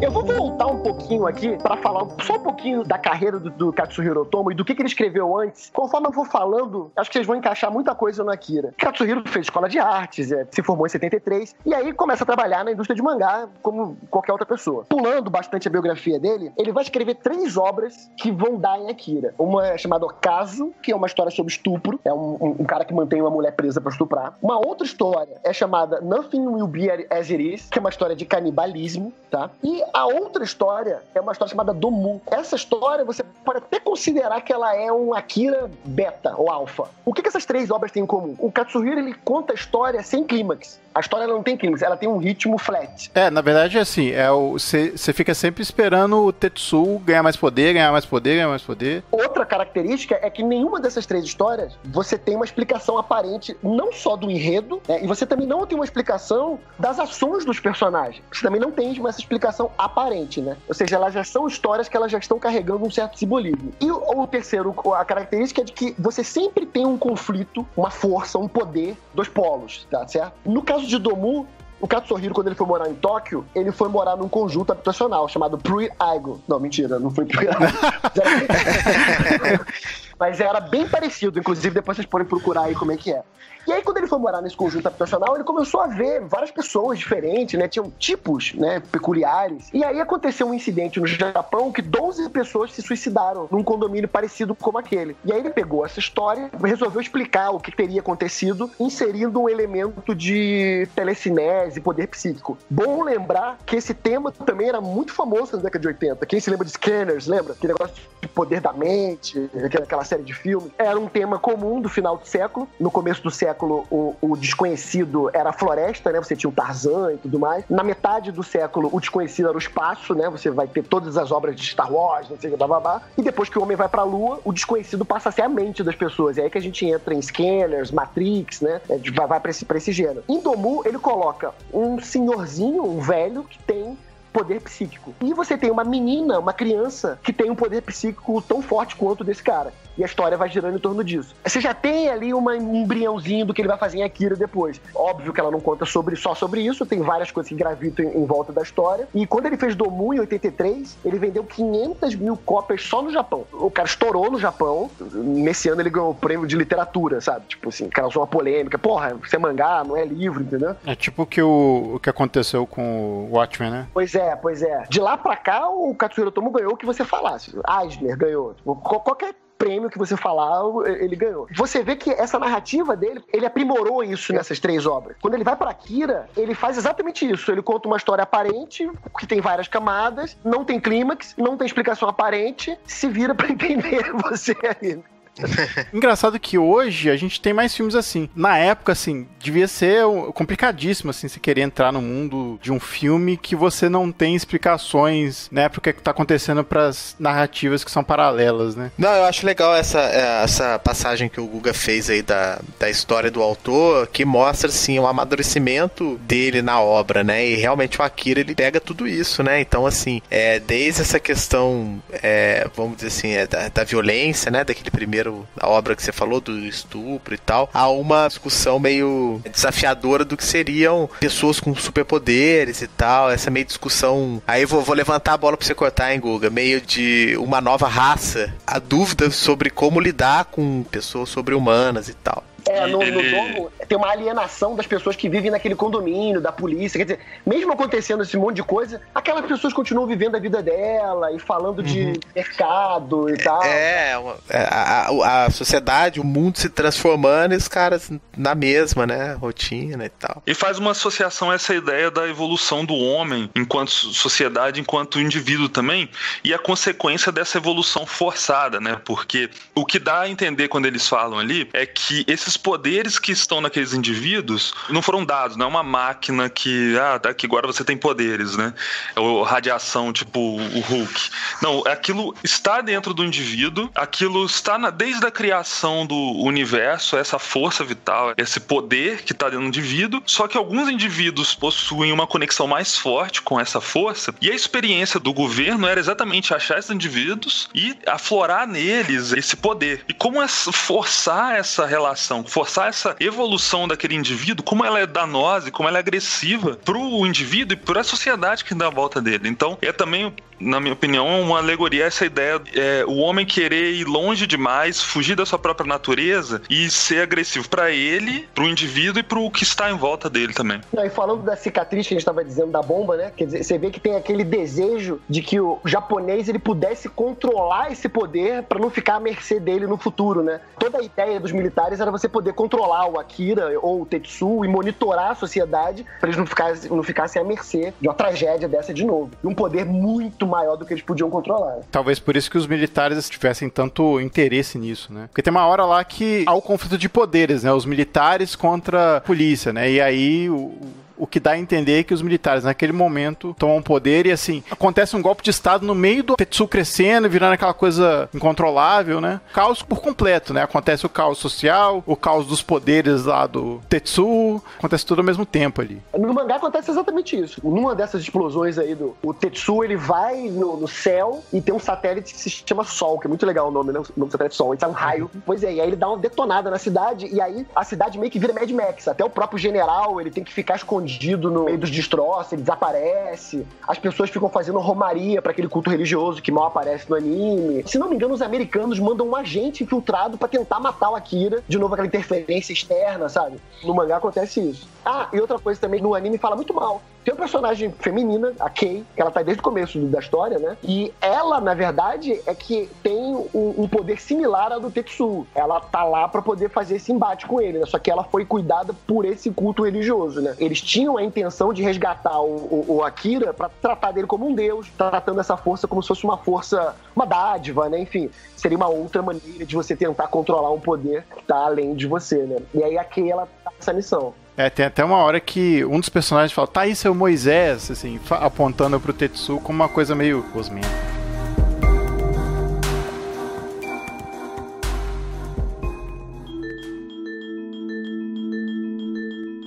Speaker 2: Eu vou voltar um pouquinho aqui pra falar só um pouquinho da carreira do Katsuhiro Otomo e do que ele escreveu antes. Conforme eu vou falando, acho que vocês vão encaixar muita coisa no Akira. Katsuhiro fez escola de artes, se formou em 73, e aí começa a trabalhar na indústria de mangá como qualquer outra pessoa. Pulando bastante a biografia dele, ele vai escrever 3 obras que vão dar em Akira. Uma é chamada Ocaso, que é uma história sobre estupro, é um cara que mantém uma mulher presa pra estuprar. Uma outra história é chamada Nothing Will Be As It Is, que é uma história de canibalismo, tá? E a outra história é uma história chamada Domu. Essa história você pode até considerar que ela é um Akira beta ou alfa. O que essas 3 obras têm em comum? O Katsuhiro, ele conta a história sem clímax. A história não tem clímax, ela tem um ritmo flat.
Speaker 1: Na verdade é assim, você fica sempre esperando o Tetsuo ganhar mais poder, ganhar mais poder, ganhar mais poder.
Speaker 2: Outra característica é que nenhuma dessas 3 histórias você tem uma explicação aparente, não só do enredo, né, e você também não tem uma explicação das ações dos personagens. Você também não tem essa explicação aparente, né? Ou seja, elas já são histórias que elas já estão carregando um certo simbolismo. E o terceiro, a característica é de que você sempre tem um conflito, uma força, um poder dos polos, tá certo? No caso de Domu, o Katsuhiro, quando ele foi morar em Tóquio, ele foi morar num conjunto habitacional chamado Pruitt-Aigo. Não, mentira, não foi Pruitt-Aigo. Mas era bem parecido, inclusive depois vocês podem procurar aí como é que é. E aí, quando ele foi morar nesse conjunto habitacional, ele começou a ver várias pessoas diferentes, né? Tinham tipos, né, peculiares. E aí aconteceu um incidente no Japão que 12 pessoas se suicidaram num condomínio parecido como aquele. E aí ele pegou essa história, resolveu explicar o que teria acontecido, inserindo um elemento de telecinese, poder psíquico. Bom lembrar que esse tema também era muito famoso na década de 80. Quem se lembra de Scanners, lembra? Aquele negócio de poder da mente, aquela aquela série de filmes, era um tema comum do final do século. No começo do século, o desconhecido era a floresta, né? Você tinha o Tarzan e tudo mais. Na metade do século, o desconhecido era o espaço, né? Você vai ter todas as obras de Star Wars, não sei o que, bababá. E depois que o homem vai pra Lua, o desconhecido passa a ser a mente das pessoas. É aí que a gente entra em Scanners, Matrix, né? Vai pra esse gênero. Em Domu, ele coloca um senhorzinho, um velho, que tem poder psíquico. E você tem uma menina, uma criança, que tem um poder psíquico tão forte quanto desse cara. E a história vai girando em torno disso. Você já tem ali um embriãozinho do que ele vai fazer em Akira depois. Óbvio que ela não conta só sobre isso, tem várias coisas que gravitam em volta da história. E quando ele fez Domu, em 83, ele vendeu 500 mil cópias só no Japão. O cara estourou no Japão. Nesse ano ele ganhou o prêmio de literatura, sabe? Tipo assim, causou uma polêmica. Porra, isso é mangá, não é livro, entendeu?
Speaker 1: É tipo o que aconteceu com o Watchmen, né?
Speaker 2: Pois é. De lá pra cá, o Katsuhiro Otomo ganhou o que você falasse. Eisner ganhou. Qualquer prêmio que você falar, ele ganhou. Você vê que essa narrativa dele, ele aprimorou isso nessas 3 obras. Quando ele vai pra Akira, ele faz exatamente isso. Ele conta uma história aparente, que tem várias camadas, não tem clímax, não tem explicação aparente, se vira pra entender você aí.
Speaker 1: Engraçado que hoje a gente tem mais filmes assim. Na época, assim, devia ser complicadíssimo, assim, você querer entrar no mundo de um filme que você não tem explicações, né, pro que tá acontecendo pras narrativas que são paralelas, né?
Speaker 4: Não, eu acho legal essa passagem que o Guga fez aí da história do autor, que mostra, assim, o amadurecimento dele na obra, né, e realmente o Akira, ele pega tudo isso, né, então, assim, desde essa questão, vamos dizer assim, da violência, né, daquele primeiro a obra que você falou, do estupro e tal, há uma discussão meio desafiadora do que seriam pessoas com superpoderes e tal, essa meio discussão, aí vou levantar a bola pra você cortar, hein, Guga, meio de uma nova raça, a dúvida sobre como lidar com pessoas sobre-humanas e tal.
Speaker 2: No Domo tem uma alienação das pessoas que vivem naquele condomínio, da polícia, quer dizer, mesmo acontecendo esse monte de coisa, aquelas pessoas continuam vivendo a vida dela e falando de mercado e tal.
Speaker 4: A sociedade, o mundo se transformando e os caras na mesma, né, rotina e tal.
Speaker 3: E faz uma associação a essa ideia da evolução do homem enquanto sociedade, enquanto indivíduo também, e a consequência dessa evolução forçada, né, porque o que dá a entender quando eles falam ali é que esses poderes que estão naqueles indivíduos não foram dados, não é uma máquina que, daqui agora você tem poderes, né? Ou radiação, tipo o Hulk. Não, aquilo está dentro do indivíduo, aquilo está desde a criação do universo, essa força vital, esse poder que está dentro do indivíduo, só que alguns indivíduos possuem uma conexão mais forte com essa força, e a experiência do governo era exatamente achar esses indivíduos e aflorar neles esse poder. E como forçar essa relação, forçar essa evolução daquele indivíduo, como ela é danosa e como ela é agressiva pro indivíduo e pra sociedade que dá a volta dele. Então, é também, na minha opinião, uma alegoria a essa ideia, o homem querer ir longe demais, fugir da sua própria natureza e ser agressivo pra ele, pro indivíduo e pro que está em volta dele também.
Speaker 2: Não, e falando da cicatriz que a gente estava dizendo da bomba, né? Quer dizer, você vê que tem aquele desejo de que o japonês ele pudesse controlar esse poder pra não ficar à mercê dele no futuro, né? Toda a ideia dos militares era você poder controlar o Akira ou o Tetsuo e monitorar a sociedade pra eles não ficassem à mercê de uma tragédia dessa de novo. E um poder muito maior do que eles podiam controlar.
Speaker 1: Talvez por isso que os militares tivessem tanto interesse nisso, né? Porque tem uma hora lá que há o conflito de poderes, né? Os militares contra a polícia, né? E aí o que dá a entender é que os militares naquele momento tomam poder e assim, acontece um golpe de estado no meio do Tetsuo crescendo e virando aquela coisa incontrolável, né? Caos por completo, né? Acontece o caos social, o caos dos poderes lá do Tetsuo, acontece tudo ao mesmo tempo ali.
Speaker 2: No mangá acontece exatamente isso. Numa dessas explosões aí o Tetsuo, ele vai no céu e tem um satélite que se chama Sol, que é muito legal o nome, né? O nome do satélite Sol. Ele sai um raio. Pois é, e aí ele dá uma detonada na cidade e aí a cidade meio que vira Mad Max. Até o próprio general, ele tem que ficar escondido no meio dos destroços, ele desaparece. As pessoas ficam fazendo romaria pra aquele culto religioso que mal aparece no anime. Se não me engano, os americanos mandam um agente infiltrado pra tentar matar o Akira. De novo, aquela interferência externa, sabe? No mangá acontece isso. Ah, e outra coisa também, no anime fala muito mal Tem uma personagem feminina, a Kay, que ela tá desde o começo da história, né? E ela, na verdade, é que tem um poder similar ao do Tetsuo. Ela tá lá pra poder fazer esse embate com ele, né? Só que ela foi cuidada por esse culto religioso, né? Eles tinham a intenção de resgatar o Akira pra tratar dele como um deus, tratando essa força como se fosse uma força, uma dádiva, né? Enfim, seria uma outra maneira de você tentar controlar um poder que tá além de você, né? E aí a Kay, ela tá nessa missão.
Speaker 1: Tem até uma hora que um dos personagens fala, tá aí seu Moisés, assim, apontando pro Tetsuo como uma coisa meio cosminha.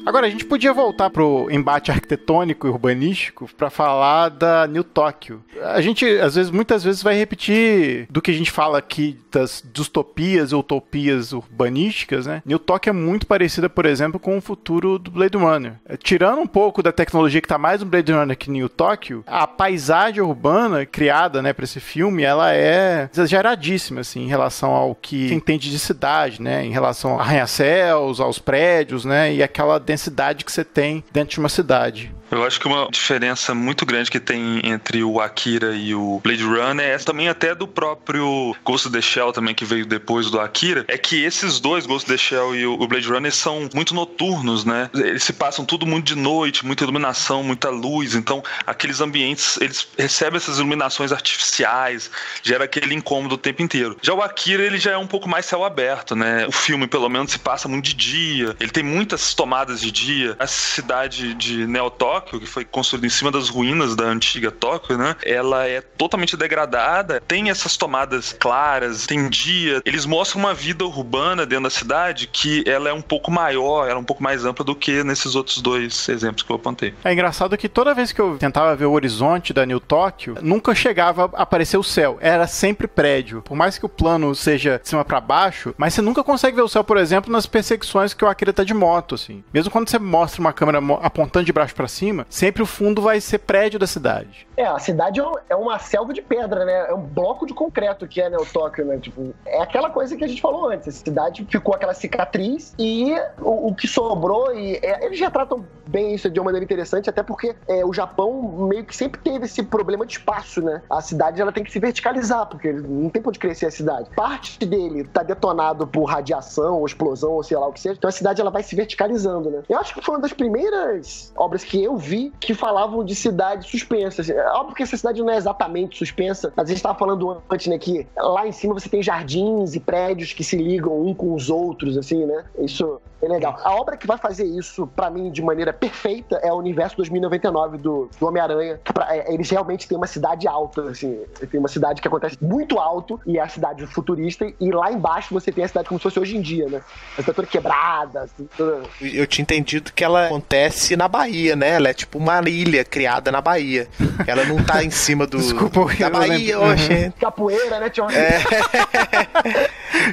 Speaker 1: Agora, a gente podia voltar pro embate arquitetônico e urbanístico pra falar da New Tóquio. A gente, muitas vezes, vai repetir do que a gente fala aqui das distopias e utopias urbanísticas, né? New Tóquio é muito parecida, por exemplo, com o futuro do Blade Runner. Tirando um pouco da tecnologia que tá mais no Blade Runner que New Tóquio, a paisagem urbana criada, né, pra esse filme, ela é exageradíssima, assim, em relação ao que se entende de cidade, né? Em relação a arranha-céus, aos prédios, né? E aquela densidade que você tem dentro de uma cidade.
Speaker 3: Eu acho que uma diferença muito grande que tem entre o Akira e o Blade Runner é também até do próprio Ghost in the Shell também, que veio depois do Akira, é que esses dois, Ghost in the Shell e o Blade Runner, são muito noturnos, né? Eles se passam tudo muito de noite, muita iluminação, muita luz, então aqueles ambientes, eles recebem essas iluminações artificiais, gera aquele incômodo o tempo inteiro. Já o Akira, ele já é um pouco mais céu aberto, né? O filme, pelo menos, se passa muito de dia, ele tem muitas tomadas de dia. A cidade de Neo-Tóquio, que foi construída em cima das ruínas da antiga Tóquio, né? Ela é totalmente degradada, tem essas tomadas claras, tem dia. Eles mostram uma vida urbana dentro da cidade que ela é um pouco maior, ela é um pouco mais ampla do que nesses outros dois exemplos que eu apontei.
Speaker 1: É engraçado que toda vez que eu tentava ver o horizonte da New Tóquio, nunca chegava a aparecer o céu. Era sempre prédio. Por mais que o plano seja de cima pra baixo, mas você nunca consegue ver o céu, por exemplo, nas perseguições que o Akira tá de moto, assim. Mesmo quando você mostra uma câmera apontando de baixo pra cima, sempre o fundo vai ser prédio da cidade.
Speaker 2: A cidade é uma selva de pedra, né? É um bloco de concreto que é, né, o Tóquio, né? Tipo, é aquela coisa que a gente falou antes. A cidade ficou aquela cicatriz e o que sobrou, eles já tratam bem isso de uma maneira interessante, até porque o Japão meio que sempre teve esse problema de espaço, né? A cidade, ela tem que se verticalizar, porque não tem pra onde crescer a cidade. Parte dele tá detonado por radiação, ou explosão, ou sei lá o que seja. Então a cidade, ela vai se verticalizando, né? Eu acho que foi uma das primeiras obras que eu vi que falavam de cidade suspensa. É óbvio que essa cidade não é exatamente suspensa, mas a gente estava falando antes, né, que lá em cima você tem jardins e prédios que se ligam um com os outros, assim, né? Isso é legal. A obra que vai fazer isso, pra mim, de maneira perfeita, é o Universo 2099 do Homem-Aranha. Eles realmente têm uma cidade alta, assim. Tem uma cidade que acontece muito alto, e é a cidade futurista, e lá embaixo você tem a cidade como se fosse hoje em dia, né? A cidade toda quebrada, assim, toda... Eu
Speaker 4: tinha entendido que ela acontece na Bahia, né? Ela é tipo uma ilha criada na Bahia. Ela não tá em cima do...
Speaker 1: Desculpa,
Speaker 4: da Bahia, oxe.
Speaker 2: Capoeira, né, Tio?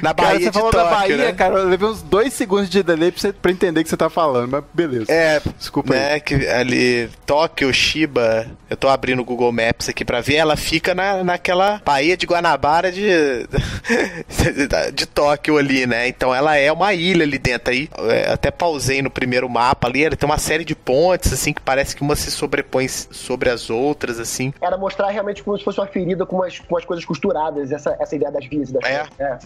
Speaker 4: Na Bahia,
Speaker 1: cara, você
Speaker 4: de
Speaker 1: falou
Speaker 4: Tóquio,
Speaker 1: da Bahia,
Speaker 4: né?
Speaker 1: Cara, eu levei uns 2 segundos de delay pra entender o que você tá falando, mas beleza. Desculpa
Speaker 4: né,
Speaker 1: aí.
Speaker 4: Que ali, Tóquio, Shiba, eu tô abrindo o Google Maps aqui pra ver, ela fica naquela Baía de Guanabara de Tóquio ali, né? Então ela é uma ilha ali dentro aí. Até pausei no primeiro mapa ali, ela tem uma série de pontes, assim, que parece que uma se sobrepõe sobre as outras, assim.
Speaker 2: Era mostrar realmente como se fosse uma ferida com as coisas costuradas, essa ideia das vias.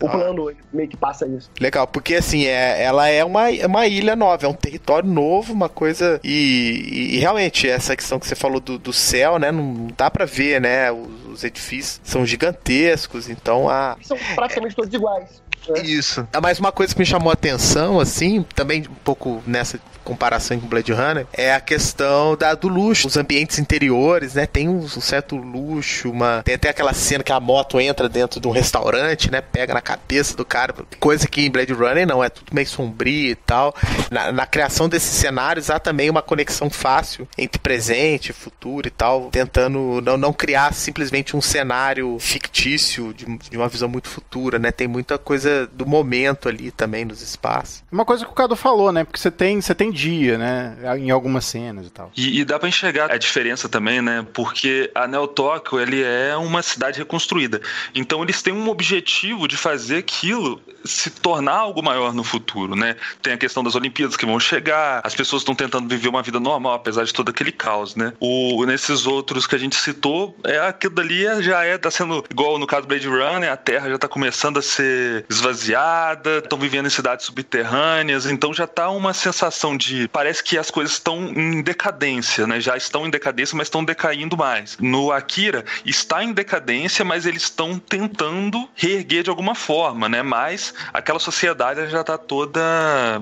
Speaker 2: O plano meio que passa isso.
Speaker 4: Legal, porque assim, ela é uma ilha nova, é um território novo, uma coisa... E realmente, essa questão que você falou do céu, né, não dá pra ver, né, os edifícios são gigantescos, então
Speaker 2: são praticamente todos iguais.
Speaker 4: Isso. Mas uma coisa que me chamou a atenção, assim, também um pouco nessa comparação com Blade Runner, é a questão do luxo. Os ambientes interiores, né, tem um certo luxo, tem até aquela cena que a moto entra dentro de um restaurante, né, pega na cabeça do cara, coisa que em Blade Runner não, é tudo meio sombrio e tal. Na criação desses cenários há também uma conexão fácil entre presente, futuro e tal, tentando não criar simplesmente um cenário fictício de uma visão muito futura, né, tem muita coisa do momento ali também nos espaços.
Speaker 1: Uma coisa que o Cadu falou, né, porque você tem dia, né? Em algumas cenas e tal.
Speaker 3: E dá pra enxergar a diferença também, né? Porque a Neo Tóquio, ele é uma cidade reconstruída. Então eles têm um objetivo de fazer aquilo se tornar algo maior no futuro, né? Tem a questão das Olimpíadas que vão chegar, as pessoas estão tentando viver uma vida normal, apesar de todo aquele caos, né? Nesses outros que a gente citou, aquilo dali tá sendo igual no caso do Blade Runner, a Terra já tá começando a ser esvaziada, estão vivendo em cidades subterrâneas, então já tá uma sensação de, parece que as coisas estão em decadência, né? Já estão em decadência, mas estão decaindo mais. No Akira, está em decadência, mas eles estão tentando reerguer de alguma forma, né? Mas aquela sociedade já tá toda,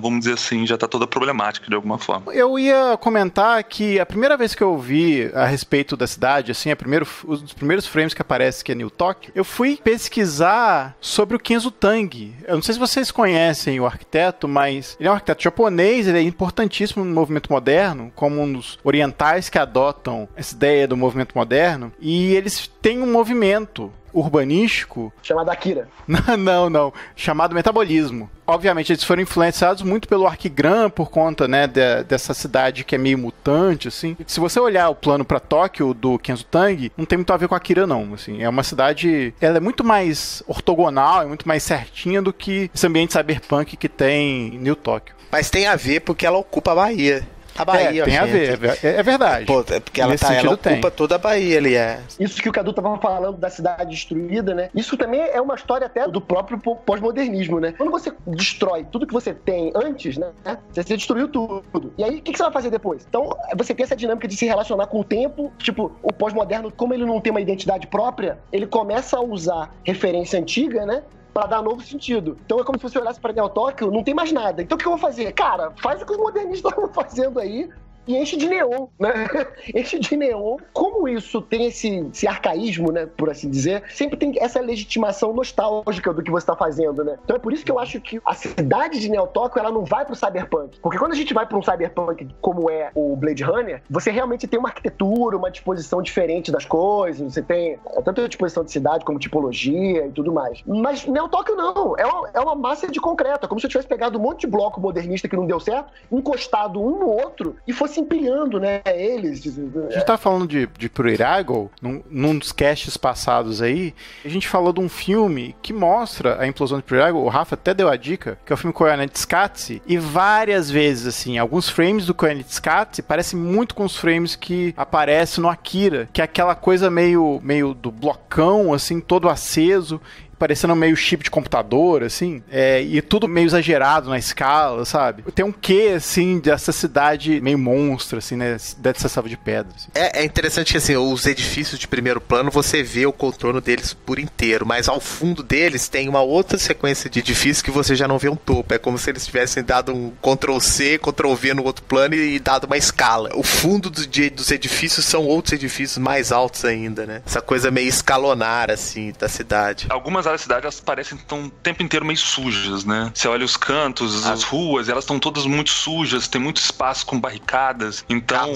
Speaker 3: vamos dizer assim, já tá toda problemática de alguma forma.
Speaker 1: Eu ia comentar que a primeira vez que eu vi a respeito da cidade, assim, um dos primeiros frames que aparece, que é New Tóquio, eu fui pesquisar sobre o Kenzo Tange. Eu não sei se vocês conhecem o arquiteto, mas ele é um arquiteto japonês, ele é importantíssimo no movimento moderno, como um dos orientais que adotam essa ideia do movimento moderno, e eles têm um movimento urbanístico...
Speaker 2: chamado Akira.
Speaker 1: Não. Chamado metabolismo. Obviamente, eles foram influenciados muito pelo Arquigram, por conta, né, dessa cidade que é meio mutante, assim. Se você olhar o plano pra Tóquio do Kenzo Tange, não tem muito a ver com Akira, não. Assim, é uma cidade... ela é muito mais ortogonal, é muito mais certinha do que esse ambiente cyberpunk que tem em New Tóquio.
Speaker 5: Mas tem a ver porque ela ocupa a Bahia. A Bahia,
Speaker 1: tem a ver, é verdade.
Speaker 5: Pô, é porque ela ocupa toda a Bahia ali,
Speaker 2: Isso que o Cadu tava falando da cidade destruída, né? Isso também é uma história até do próprio pós-modernismo, né? Quando você destrói tudo que você tem antes, né? Você destruiu tudo. E aí, o que você vai fazer depois? Então, você tem essa dinâmica de se relacionar com o tempo. Tipo, o pós-moderno, como ele não tem uma identidade própria, ele começa a usar referência antiga, né? Pra dar novo sentido. Então é como se você olhasse pra Neo Tóquio, não tem mais nada. Então o que eu vou fazer? Cara, faz o que os modernistas estão fazendo aí e enche de neon, né? Enche de neon. Como isso tem esse arcaísmo, né, por assim dizer, sempre tem essa legitimação nostálgica do que você tá fazendo, né? Então é por isso que eu acho que a cidade de Neo Tóquio, ela não vai pro cyberpunk. Porque quando a gente vai pra um cyberpunk como é o Blade Runner, você realmente tem uma arquitetura, uma disposição diferente das coisas, você tem tanto a disposição de cidade como tipologia e tudo mais. Mas Neo Tóquio não, é uma massa de concreto, é como se eu tivesse pegado um monte de bloco modernista que não deu certo, encostado um no outro e fosse empilhando, né, eles.
Speaker 1: A gente tá falando de Pruirago, num dos casts passados aí, a gente falou de um filme que mostra a implosão de Pruirago, o Rafa até deu a dica, que é o filme Koyaanisqatsi, e várias vezes, assim, alguns frames do Koyaanisqatsi parecem muito com os frames que aparecem no Akira, que é aquela coisa meio do blocão, assim, todo aceso, parecendo meio chip de computador, assim, e tudo meio exagerado na escala, sabe? Tem um quê, assim, dessa cidade meio monstro, assim, né? Dessa selva de pedra. Assim.
Speaker 5: É interessante que, assim, os edifícios de primeiro plano, você vê o contorno deles por inteiro, mas ao fundo deles tem uma outra sequência de edifícios que você já não vê um topo. É como se eles tivessem dado um Ctrl-C, Ctrl-V no outro plano e dado uma escala. O fundo dos edifícios são outros edifícios mais altos ainda, né? Essa coisa meio escalonar, assim, da cidade.
Speaker 3: Algumas áreas da cidade, elas parecem estão o tempo inteiro meio sujas, né? Você olha os cantos, as ruas, elas estão todas muito sujas, tem muito espaço com barricadas, então...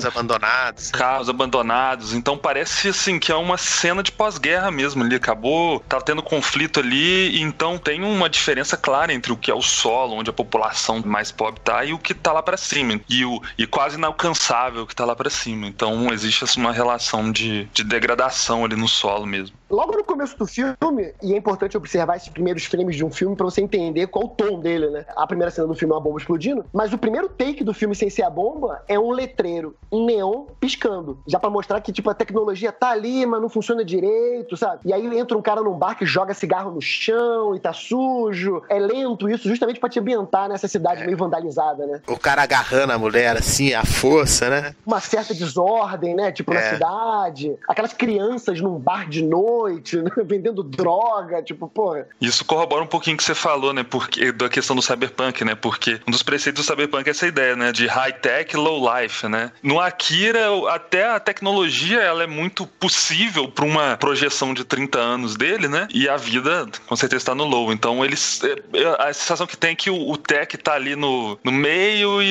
Speaker 3: Carros abandonados, então parece, assim, que é uma cena de pós-guerra mesmo ali, tava tendo conflito ali, então tem uma diferença clara entre o que é o solo, onde a população mais pobre tá, e o que tá lá pra cima, e quase inalcançável que tá lá pra cima, então existe, assim, uma relação de degradação ali no solo mesmo.
Speaker 2: Logo no começo do filme, e é importante observar esses primeiros frames de um filme pra você entender qual o tom dele, né? A primeira cena do filme é uma bomba explodindo, mas o primeiro take do filme sem ser a bomba é um letreiro em neon piscando. Já pra mostrar que, tipo, a tecnologia tá ali, mas não funciona direito, sabe? E aí entra um cara num bar que joga cigarro no chão e tá sujo. É lento isso, justamente pra te ambientar nessa cidade meio vandalizada, né?
Speaker 5: O cara agarrando a mulher, assim, à força, né?
Speaker 2: Uma certa desordem, né? Tipo, na cidade. Aquelas crianças num bar de noite, né? Vendendo droga, tipo, porra.
Speaker 3: Isso corrobora um pouquinho o que você falou, né? Porque, da questão do cyberpunk, né? Porque um dos preceitos do cyberpunk é essa ideia, né? De high-tech, low-life, né? No Akira, até a tecnologia, ela é muito possível para uma projeção de 30 anos dele, né? E a vida, com certeza, está no low. Então, a sensação que tem é que o tech tá ali no meio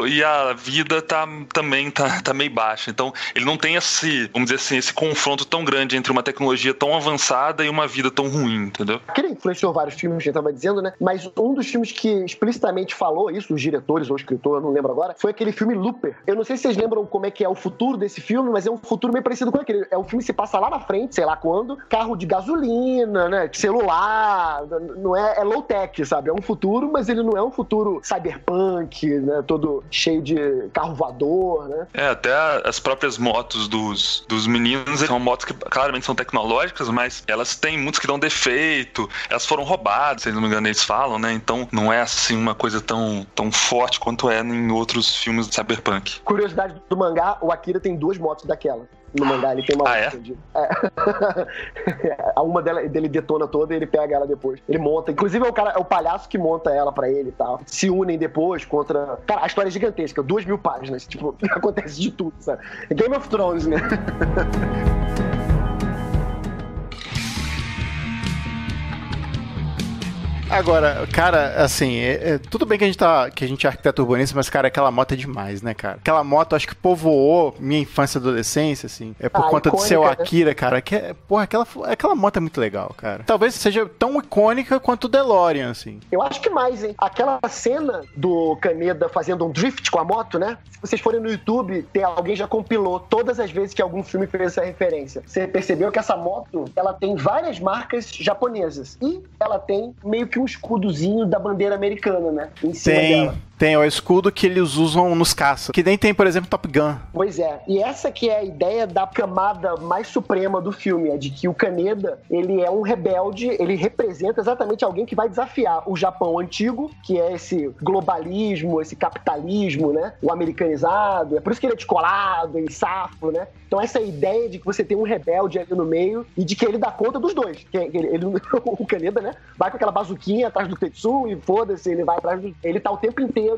Speaker 3: e a vida também tá meio baixa. Então, ele não tem esse, vamos dizer assim, esse confronto tão grande entre uma tecnologia tão avançada e uma vida tão ruim, entendeu?
Speaker 2: Ele influenciou vários filmes, que a gente tava dizendo, né? Mas um dos filmes que explicitamente falou isso, os diretores ou o escritor, eu não lembro agora, foi aquele filme Looper. Eu não sei se vocês lembram como é que é o futuro desse filme, mas é um futuro meio parecido com aquele. O filme se passa lá na frente, sei lá quando, carro de gasolina, né? Celular, não é low-tech, sabe? É um futuro, mas ele não é um futuro cyberpunk, né? Todo cheio de carro voador, né?
Speaker 3: Até as próprias motos dos meninos são motos que claramente são tecnológicas, mas elas têm muitos que dão defeito, elas foram roubadas, se não me engano eles falam, né? Então não é assim uma coisa tão forte quanto é em outros filmes de cyberpunk.
Speaker 2: Curiosidade do mangá, o Akira tem 2 motos daquela. No mangá ele tem uma
Speaker 3: moto.
Speaker 2: Uma dele detona toda e ele pega ela depois. Ele monta. Inclusive é o palhaço que monta ela pra ele e tal. Se unem depois contra... Cara, a história é gigantesca. 2.000 páginas. Tipo, acontece de tudo, sabe? Game of Thrones, né?
Speaker 1: Agora, cara, assim, tudo bem que a gente é arquiteto urbanista, mas, cara, aquela moto é demais, né, cara? Aquela moto, acho que povoou minha infância e adolescência, assim. É por conta do seu Akira, né? Cara. Porra, aquela moto é muito legal, cara. Talvez seja tão icônica quanto o DeLorean, assim.
Speaker 2: Eu acho que mais, hein? Aquela cena do Kaneda fazendo um drift com a moto, né? Se vocês forem no YouTube, alguém já compilou todas as vezes que algum filme fez essa referência. Você percebeu que essa moto, ela tem várias marcas japonesas. E ela tem meio que um escudozinho da bandeira americana, né? Em cima dela.
Speaker 1: Tem o escudo que eles usam nos caças, que nem tem, por exemplo, Top Gun.
Speaker 2: Pois é, e essa que é a ideia da camada mais suprema do filme, é de que o Kaneda, ele é um rebelde, ele representa exatamente alguém que vai desafiar o Japão antigo, que é esse globalismo, esse capitalismo, né? O americanizado, é por isso que ele é descolado e safo, né? Então essa ideia de que você tem um rebelde ali no meio e de que ele dá conta dos dois. O Kaneda, né? Vai com aquela bazuquinha atrás do Tetsu e foda-se, ele vai atrás do... Ele tá o tempo inteiro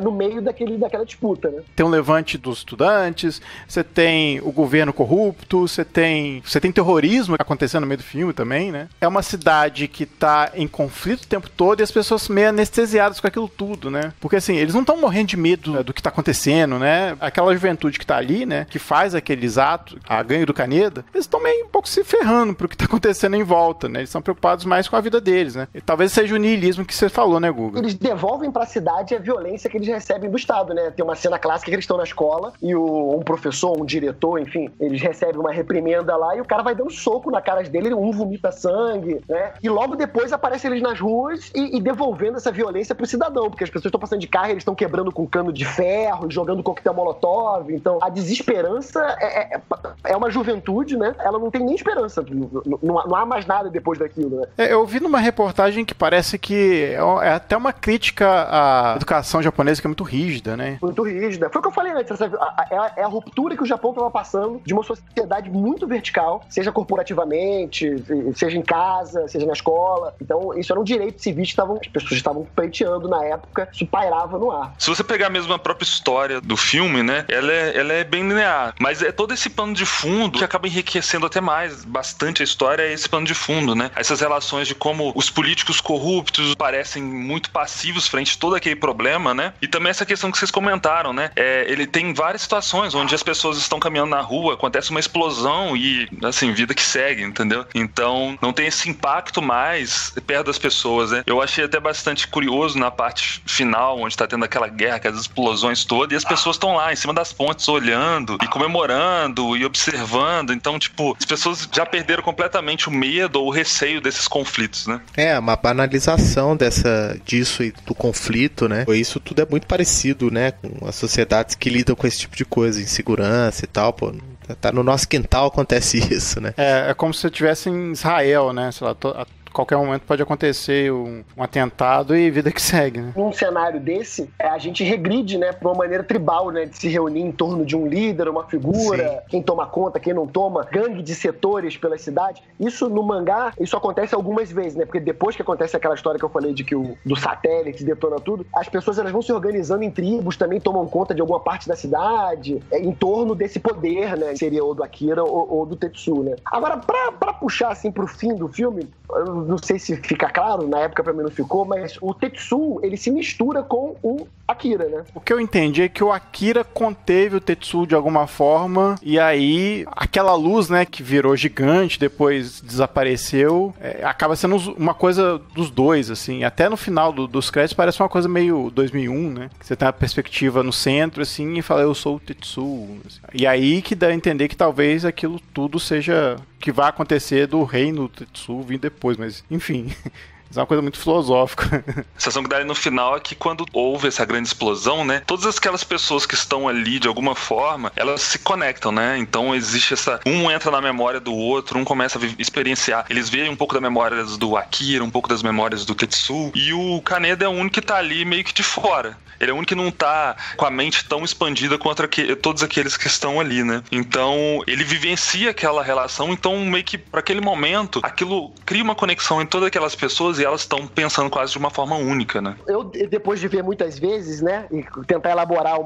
Speaker 2: no meio daquela disputa, né?
Speaker 1: Tem um levante dos estudantes, você tem o governo corrupto, você tem terrorismo acontecendo no meio do filme também, né? É uma cidade que tá em conflito o tempo todo e as pessoas meio anestesiadas com aquilo tudo, né? Porque assim, eles não estão morrendo de medo do que tá acontecendo, né? Aquela juventude que tá ali, né? Que faz aqueles atos, a ganho do Kaneda, eles estão meio um pouco se ferrando pro que tá acontecendo em volta, né? Eles estão preocupados mais com a vida deles, né? E talvez seja o niilismo que você falou, né, Guga?
Speaker 2: Eles devolvem pra cidade a violência que eles recebem do Estado, né? Tem uma cena clássica que eles estão na escola e um professor, um diretor, enfim, eles recebem uma reprimenda lá e o cara vai dando soco na cara dele, um vomita sangue, né? E logo depois aparecem eles nas ruas e devolvendo essa violência pro cidadão, porque as pessoas estão passando de carro e eles estão quebrando com cano de ferro, jogando coquetel molotov. Então, a desesperança é uma juventude, né? Ela não tem nem esperança. Não há mais nada depois daquilo, né?
Speaker 1: Eu vi numa reportagem que parece que é até uma crítica à educação japonesa que é muito rígida, né?
Speaker 2: Muito rígida. Foi o que eu falei antes. É a ruptura que o Japão estava passando de uma sociedade muito vertical, seja corporativamente, seja em casa, seja na escola. Então, isso era um direito civil que as pessoas estavam pleiteando na época, isso pairava no ar.
Speaker 3: Se você pegar mesmo a própria história do filme, né? Ela é bem linear. Mas é todo esse pano de fundo que acaba enriquecendo até mais, bastante a história, é esse pano de fundo, né? Essas relações de como os políticos corruptos parecem muito passivos frente a todo aquele problema, né? E também essa questão que vocês comentaram, né? Ele tem várias situações onde as pessoas estão caminhando na rua, acontece uma explosão e, assim, vida que segue, entendeu? Então, não tem esse impacto mais perto das pessoas, né? Eu achei até bastante curioso na parte final, onde tá tendo aquela guerra, aquelas explosões todas, e as pessoas estão lá, em cima das pontes, olhando e comemorando e observando. Então, tipo, as pessoas já perderam completamente o medo ou o receio desses conflitos, né?
Speaker 5: Uma banalização disso e do conflito, né? Isso tudo é muito parecido, né? Com as sociedades que lidam com esse tipo de coisa, insegurança e tal, pô. Tá no nosso quintal, acontece isso, né?
Speaker 1: É como se você estivesse em Israel, né? Sei lá, qualquer momento pode acontecer um atentado e vida que segue, né?
Speaker 2: Num cenário desse, a gente regride, né, pra uma maneira tribal, né, de se reunir em torno de um líder, uma figura, sim, quem toma conta, quem não toma, gangue de setores pela cidade. Isso no mangá, isso acontece algumas vezes, né, porque depois que acontece aquela história que eu falei de que do satélite detona tudo, as pessoas elas vão se organizando em tribos, também tomam conta de alguma parte da cidade, em torno desse poder, né, seria ou do Akira ou do Tetsu, né. Agora, pra puxar, assim, pro fim do filme, eu não sei se fica claro, na época pra mim não ficou, mas o Tetsu, ele se mistura com o Akira, né?
Speaker 1: O que eu entendi é que o Akira conteve o Tetsuo de alguma forma, e aí aquela luz, né, que virou gigante, depois desapareceu, acaba sendo uma coisa dos dois, assim. Até no final dos créditos parece uma coisa meio 2001, né? Que você tem a perspectiva no centro, assim, e fala, eu sou o Tetsuo. Assim. E aí que dá a entender que talvez aquilo tudo seja que vai acontecer do reino Tetsuo vir depois, mas enfim... Isso é uma coisa muito filosófica.
Speaker 3: A sensação que dá ali no final é que quando houve essa grande explosão, né? Todas aquelas pessoas que estão ali de alguma forma, elas se conectam, né? Então existe essa... Um entra na memória do outro, um começa a experienciar. Eles veem um pouco da memória do Akira, um pouco das memórias do Tetsuo. E o Kaneda é o único que tá ali meio que de fora. Ele é o único que não tá com a mente tão expandida contra todos aqueles que estão ali, né? Então, ele vivencia aquela relação. Então, meio que para aquele momento, aquilo cria uma conexão em todas aquelas pessoas e elas estão pensando quase de uma forma única, né?
Speaker 2: Eu, depois de ver muitas vezes, né, e tentar elaborar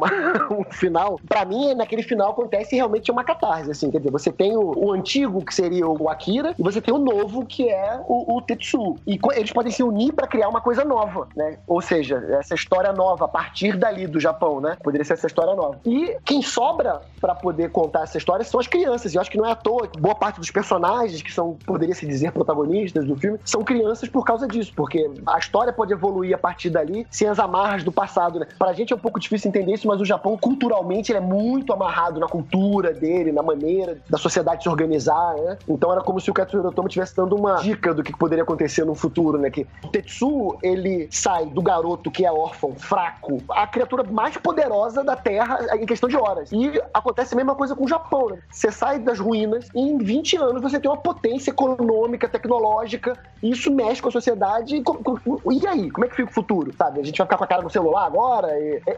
Speaker 2: um final, pra mim, naquele final acontece realmente uma catarse, assim, quer dizer, você tem o antigo, que seria o Akira, e você tem o novo, que é o Tetsuo. E eles podem se unir pra criar uma coisa nova, né? Ou seja, essa história nova, a partir dali do Japão, né? Poderia ser essa história nova. E quem sobra pra poder contar essa história são as crianças. E eu acho que não é à toa que boa parte dos personagens que são, poderia-se dizer, protagonistas do filme, são crianças por causa disso, porque a história pode evoluir a partir dali sem as amarras do passado, né? Pra gente é um pouco difícil entender isso, mas o Japão, culturalmente, ele é muito amarrado na cultura dele, na maneira da sociedade se organizar, né? Então era como se o Katsuhiro Otomo estivesse dando uma dica do que poderia acontecer no futuro, né? Que o Tetsuo, ele sai do garoto que é órfão, fraco, a criatura mais poderosa da Terra em questão de horas. E acontece a mesma coisa com o Japão, né? Você sai das ruínas e em 20 anos você tem uma potência econômica, tecnológica, e isso mexe com a sociedade. E aí? Como é que fica o futuro? Sabe? A gente vai ficar com a cara no celular agora?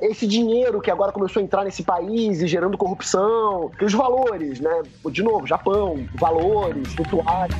Speaker 2: Esse dinheiro que agora começou a entrar nesse país e gerando corrupção, os valores, né? De novo, Japão, valores, flutuais.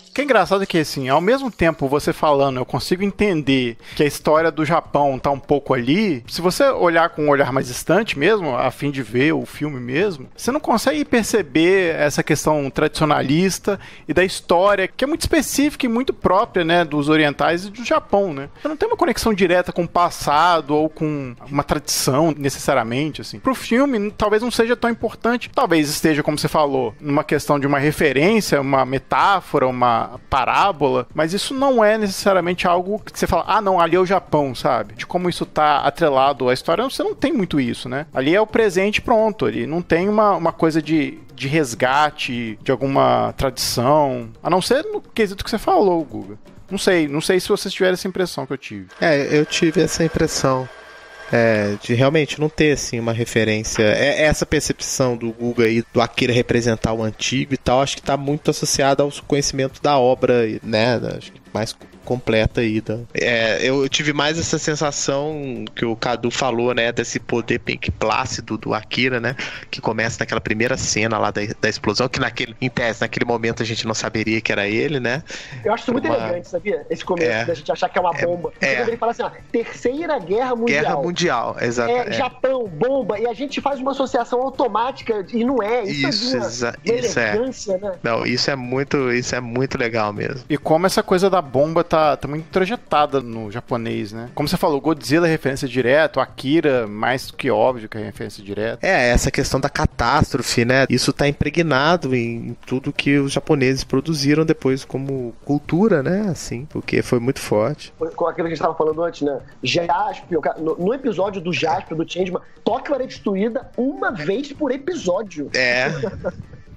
Speaker 1: O que é engraçado é que, assim, ao mesmo tempo você falando, eu consigo entender que a história do Japão tá um pouco ali. Se você olhar com um olhar mais distante mesmo, a fim de ver o filme mesmo, você não consegue perceber essa questão tradicionalista e da história, que é muito específica e muito própria, né, dos orientais e do Japão, né? Você não tem uma conexão direta com o passado ou com uma tradição, necessariamente, assim. Pro filme, talvez não seja tão importante. Talvez esteja, como você falou, numa questão de uma referência, uma metáfora, uma parábola, mas isso não é necessariamente algo que você fala, ah, não, ali é o Japão, sabe? De como isso tá atrelado à história, você não tem muito isso, né? Ali é o presente pronto, ali não tem uma coisa de resgate, de alguma tradição, a não ser no quesito que você falou, Guga. Não sei se vocês tiveram essa impressão que eu tive.
Speaker 5: Eu tive essa impressão. De realmente não ter assim uma referência. Essa percepção do Guga aí, do Akira representar o antigo e tal, acho que está muito associada ao conhecimento da obra, né? Acho que mais completa aí. Eu tive mais essa sensação que o Cadu falou, né? Desse poder pink plácido do Akira, né? Que começa naquela primeira cena lá da explosão, que em tese, naquele momento a gente não saberia que era ele, né?
Speaker 2: Eu acho isso muito elegante, sabia? Esse começo da gente achar que é uma bomba. Quando ele fala assim, Terceira Guerra Mundial.
Speaker 5: Guerra Mundial, exato.
Speaker 2: Japão, bomba, e a gente faz uma associação automática, e não é. Isso é elegância, né?
Speaker 5: Não, isso é muito legal mesmo.
Speaker 1: E como essa coisa da bomba tá muito introjetada no japonês, né? Como você falou, Godzilla é referência direta, Akira, mais que óbvio que é referência direta.
Speaker 5: Essa questão da catástrofe, né? Isso tá impregnado em tudo que os japoneses produziram depois como cultura, né? Assim, porque foi muito forte.
Speaker 2: Com aquilo que a gente estava falando antes, né? Jaspion, no episódio do Jaspion, do Changeman, Tóquio era destruída uma vez por episódio.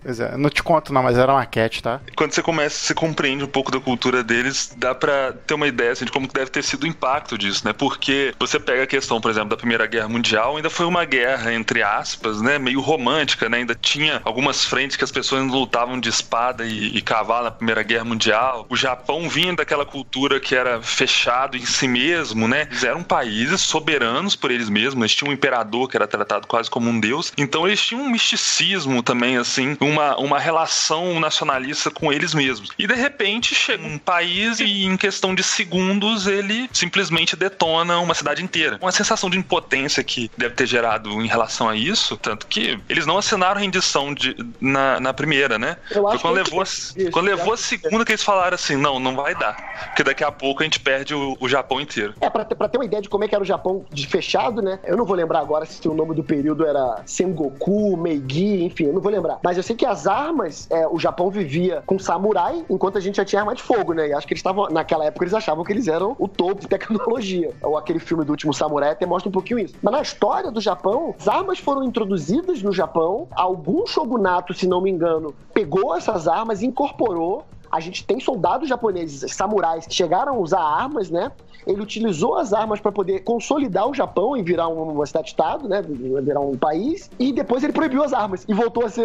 Speaker 1: Pois é, não te conto não, mas era uma maquete, tá?
Speaker 3: Quando você compreende um pouco da cultura deles, dá pra ter uma ideia assim, de como deve ter sido o impacto disso, né? Porque você pega a questão, por exemplo, da Primeira Guerra Mundial, ainda foi uma guerra, entre aspas, né? Meio romântica, né? Ainda tinha algumas frentes que as pessoas lutavam de espada e cavalo na Primeira Guerra Mundial. O Japão vinha daquela cultura que era fechado em si mesmo, né? Eles eram países soberanos por eles mesmos, eles tinham um imperador que era tratado quase como um deus, então eles tinham um misticismo também, assim, uma relação nacionalista com eles mesmos. E de repente chega um país e em questão de segundos ele simplesmente detona uma cidade inteira. Uma sensação de impotência que deve ter gerado em relação a isso, tanto que eles não assinaram a rendição na primeira, né? Foi quando levou a segunda que eles falaram assim, não vai dar, porque daqui a pouco a gente perde o Japão inteiro.
Speaker 2: Pra ter uma ideia de como é que era o Japão de fechado, né? Eu não vou lembrar agora se o nome do período era Sengoku, Meiji, enfim, eu não vou lembrar. Mas eu sei que as armas, o Japão vivia com samurai, enquanto a gente já tinha arma de fogo, né? E acho que eles estavam, naquela época, eles achavam que eles eram o topo de tecnologia. Ou aquele filme do Último Samurai até mostra um pouquinho isso. Mas na história do Japão, as armas foram introduzidas no Japão, algum shogunato, se não me engano, pegou essas armas e incorporou. A gente tem soldados japoneses, samurais, que chegaram a usar armas, né? Ele utilizou as armas para poder consolidar o Japão e virar uma cidade-estado, né? Virar um país. E depois ele proibiu as armas e voltou a ser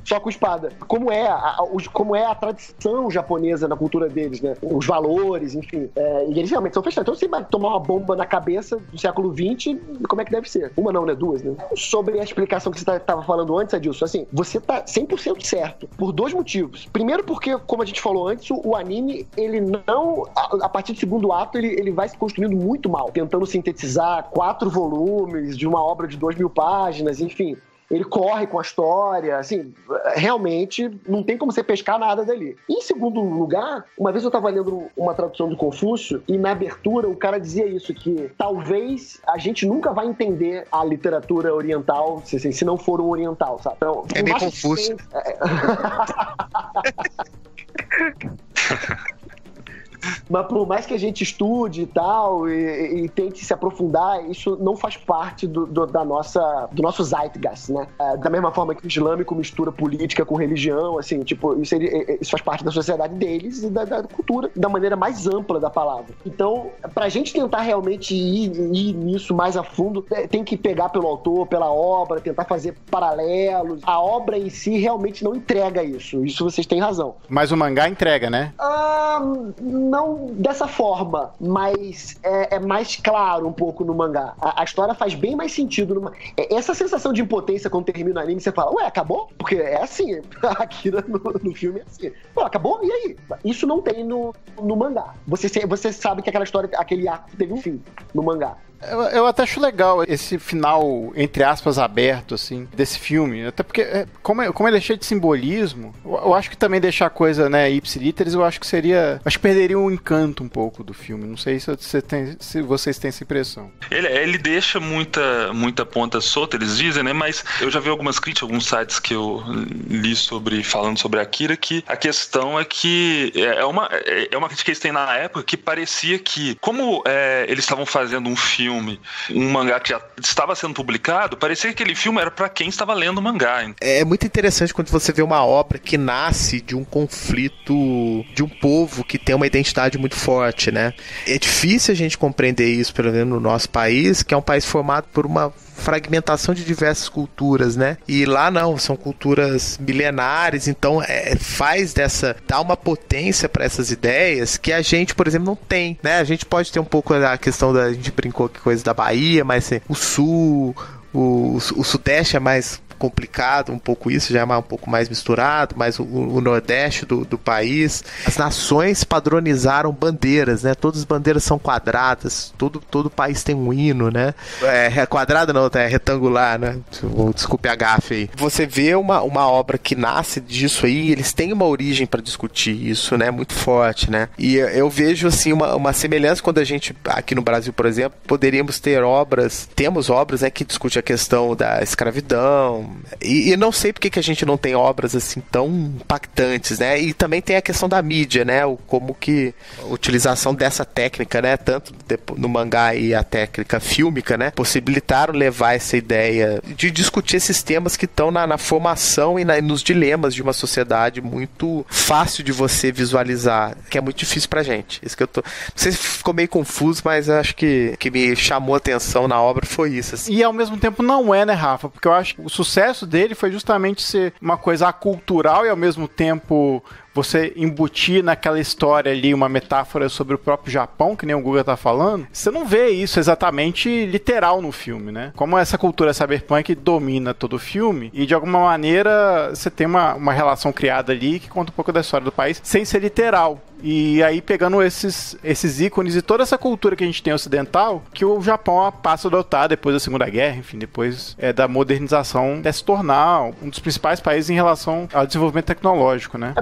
Speaker 2: só com espada. Como é a tradição japonesa na cultura deles, né? Os valores, enfim. E eles realmente são fechados. Então você vai tomar uma bomba na cabeça do século XX, como é que deve ser? Uma não, né? Duas, né? Sobre a explicação que você estava falando antes, Adilson, assim, você tá 100% certo. Por dois motivos. Primeiro porque, como a gente falou antes, o anime, ele não... A partir do segundo ato, ele vai se construindo muito mal, tentando sintetizar 4 volumes de uma obra de 2.000 páginas, enfim. Ele corre com a história, assim, realmente não tem como você pescar nada dali. Em segundo lugar, uma vez eu estava lendo uma tradução do Confúcio e na abertura o cara dizia isso, que talvez a gente nunca vai entender a literatura oriental se não for um oriental, sabe? Então,
Speaker 5: é meio Confúcio.
Speaker 2: Mas por mais que a gente estude e tal, e tente se aprofundar, isso não faz parte do nosso zeitgeist, né? Da mesma forma que o islâmico mistura política com religião, assim, tipo, isso faz parte da sociedade deles e da cultura, da maneira mais ampla da palavra. Então, pra gente tentar realmente ir nisso mais a fundo, tem que pegar pelo autor, pela obra, tentar fazer paralelos. A obra em si realmente não entrega isso. Isso vocês têm razão.
Speaker 1: Mas o mangá entrega, né?
Speaker 2: Não dessa forma, mas é mais claro um pouco no mangá. A história faz bem mais sentido no mangá. Essa sensação de impotência quando termina o anime, você fala, ué, acabou? Porque é assim, a Akira no filme é assim. Ué, acabou? E aí? Isso não tem no mangá. Você sabe que aquela história, aquele arco teve um fim no mangá.
Speaker 1: Eu até acho legal esse final, entre aspas, aberto, assim, desse filme. Até porque, como ele é cheio de simbolismo, eu acho que também deixar a coisa, né, ipsiliteris, eu acho que seria... Acho que perderia o encanto um pouco do filme. Não sei se vocês têm essa impressão.
Speaker 3: Ele deixa muita ponta solta, eles dizem, né, mas eu já vi algumas críticas, alguns sites que eu li falando sobre Akira, que a questão é que é uma crítica que eles têm na época, que parecia que, como eles estavam fazendo um filme, um mangá que já estava sendo publicado, parecia que aquele filme era para quem estava lendo o mangá.
Speaker 5: É muito interessante quando você vê uma obra que nasce de um conflito de um povo que tem uma identidade muito forte, né? É difícil a gente compreender isso, pelo menos no nosso país, que é um país formado por uma fragmentação de diversas culturas, né? E lá não, são culturas milenares, então dá uma potência para essas ideias que a gente, por exemplo, não tem, né? A gente pode ter um pouco a questão a gente brincou que coisa da Bahia, mas assim, o sul, o sudeste é mais complicado, um pouco isso, já é um pouco mais misturado, mas o nordeste do país, as nações padronizaram bandeiras, né? Todas as bandeiras são quadradas, todo país tem um hino, né? Quadrada não, é retangular, né? Desculpe a gafe aí. Você vê uma obra que nasce disso aí, eles têm uma origem para discutir isso, né? Muito forte, né? E eu vejo, assim, uma semelhança quando a gente, aqui no Brasil, por exemplo, poderíamos ter temos obras, né, que discutem a questão da escravidão, e não sei porque que a gente não tem obras assim tão impactantes, né? E também tem a questão da mídia, né? Como que a utilização dessa técnica, né? Tanto no mangá e a técnica fílmica, né? Possibilitaram levar essa ideia de discutir esses temas que estão na formação e nos dilemas de uma sociedade muito fácil de você visualizar, que é muito difícil pra gente. Isso que eu tô... Não sei se ficou meio confuso, mas acho que me chamou a atenção na obra foi isso, assim.
Speaker 1: E ao mesmo tempo não é, né, Rafa? Porque eu acho que o sucesso sucesso dele foi justamente ser uma coisa acultural e ao mesmo tempo você embutir naquela história ali uma metáfora sobre o próprio Japão, que nem o Guga tá falando, você não vê isso exatamente literal no filme, né? Como essa cultura cyberpunk domina todo o filme, e de alguma maneira você tem uma relação criada ali que conta um pouco da história do país, sem ser literal. E aí pegando esses ícones e toda essa cultura que a gente tem ocidental, que o Japão passa a adotar depois da Segunda Guerra, enfim, depois da modernização, até se tornar um dos principais países em relação ao desenvolvimento tecnológico, né?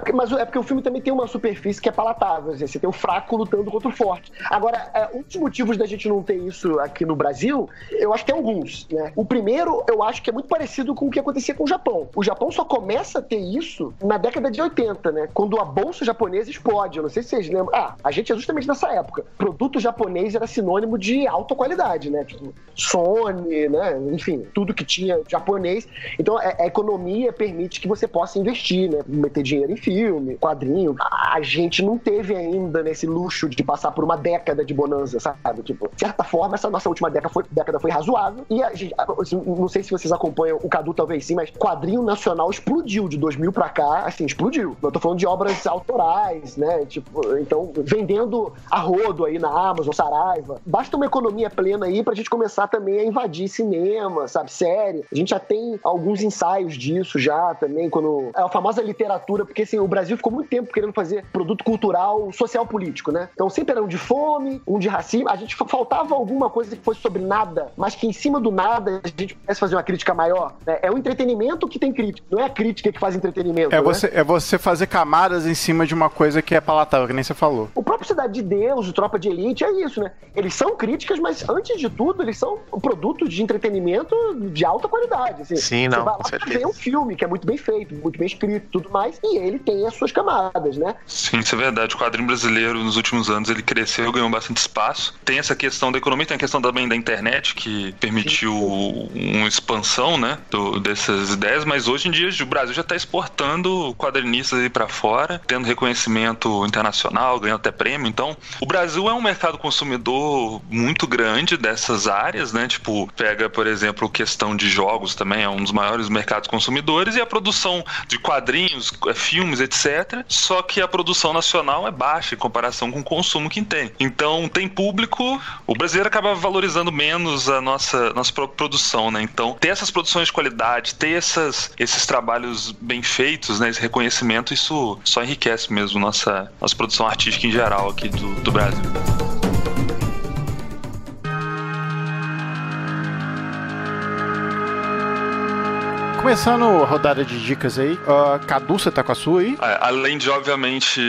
Speaker 2: É porque o filme também tem uma superfície que é palatável, assim, você tem o fraco lutando contra o forte. Agora, um dos motivos da gente não ter isso aqui no Brasil, eu acho que tem alguns, né? O primeiro, eu acho que é muito parecido com o que acontecia com o Japão. O Japão só começa a ter isso na década de 80, né? Quando a bolsa japonesa explode. Eu não sei se vocês lembram. A gente é justamente nessa época. Produto japonês era sinônimo de alta qualidade, né? Tipo, Sony, né? Enfim, tudo que tinha japonês. Então, a economia permite que você possa investir, né? Meter dinheiro em filme, quadrinho. A gente não teve ainda nesse luxo de passar por uma década de bonança, sabe? Tipo, de certa forma, essa nossa última década foi razoável. E a gente, não sei se vocês acompanham, o Cadu talvez sim, mas quadrinho nacional explodiu de 2000 pra cá, assim, explodiu. Eu tô falando de obras autorais, né? Tipo, então, vendendo a rodo aí na Amazon, Saraiva. Basta uma economia plena aí pra gente começar também a invadir cinema, sabe? Série. A gente já tem alguns ensaios disso já também, quando... É a famosa literatura, porque assim, o Brasil ficou muito tempo querendo fazer produto cultural, social político, né? Então sempre era um de fome, um de racismo. A gente faltava alguma coisa que fosse sobre nada, mas que em cima do nada a gente pudesse fazer uma crítica maior, né? É o entretenimento que tem crítica, não é a crítica que faz entretenimento.
Speaker 1: É você fazer camadas em cima de uma coisa que é palatável, que nem você falou.
Speaker 2: O próprio Cidade de Deus, o Tropa de Elite, é isso, né? Eles são críticas, mas antes de tudo, eles são produtos de entretenimento de alta qualidade. Assim,
Speaker 5: sim, não,
Speaker 2: você vai lá pra ver um filme que é muito bem feito, muito bem escrito, tudo mais, e ele tem as suas camadas, né?
Speaker 3: Sim, isso é verdade. O quadrinho brasileiro, nos últimos anos, ele cresceu, ganhou bastante espaço. Tem essa questão da economia, tem a questão também da internet, que permitiu uma expansão, né, dessas ideias, mas hoje em dia o Brasil já está exportando quadrinistas aí pra fora, tendo reconhecimento internacional, ganhando até prêmio. Então, o Brasil é um mercado consumidor muito grande dessas áreas, né? Tipo, pega, por exemplo, questão de jogos também, é um dos maiores mercados consumidores, e a produção de quadrinhos, filmes, etc. Só que a produção nacional é baixa em comparação com o consumo que tem. Então, tem público, o brasileiro acaba valorizando menos a nossa própria produção, né? Então, ter essas produções de qualidade, ter esses trabalhos bem feitos, né? Esse reconhecimento, isso só enriquece mesmo nossa produção artística em geral aqui do Brasil.
Speaker 1: Começando a rodada de dicas aí, Cadu, você tá com a sua aí?
Speaker 3: Além de, obviamente,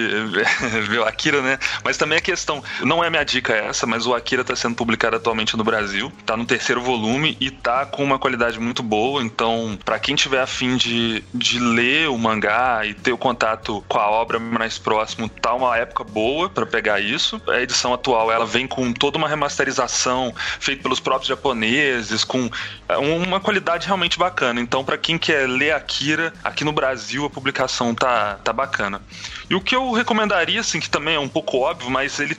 Speaker 3: ver o Akira, né? Mas também a questão, não é minha dica essa, mas o Akira tá sendo publicado atualmente no Brasil, tá no 3º volume e tá com uma qualidade muito boa, então, pra quem tiver a fim de ler o mangá e ter o contato com a obra mais próximo, tá uma época boa pra pegar isso. A edição atual, ela vem com toda uma remasterização feita pelos próprios japoneses, com uma qualidade realmente bacana. Então, pra quem quer ler Akira, aqui no Brasil a publicação tá bacana. E o que eu recomendaria, assim, que também é um pouco óbvio, mas ele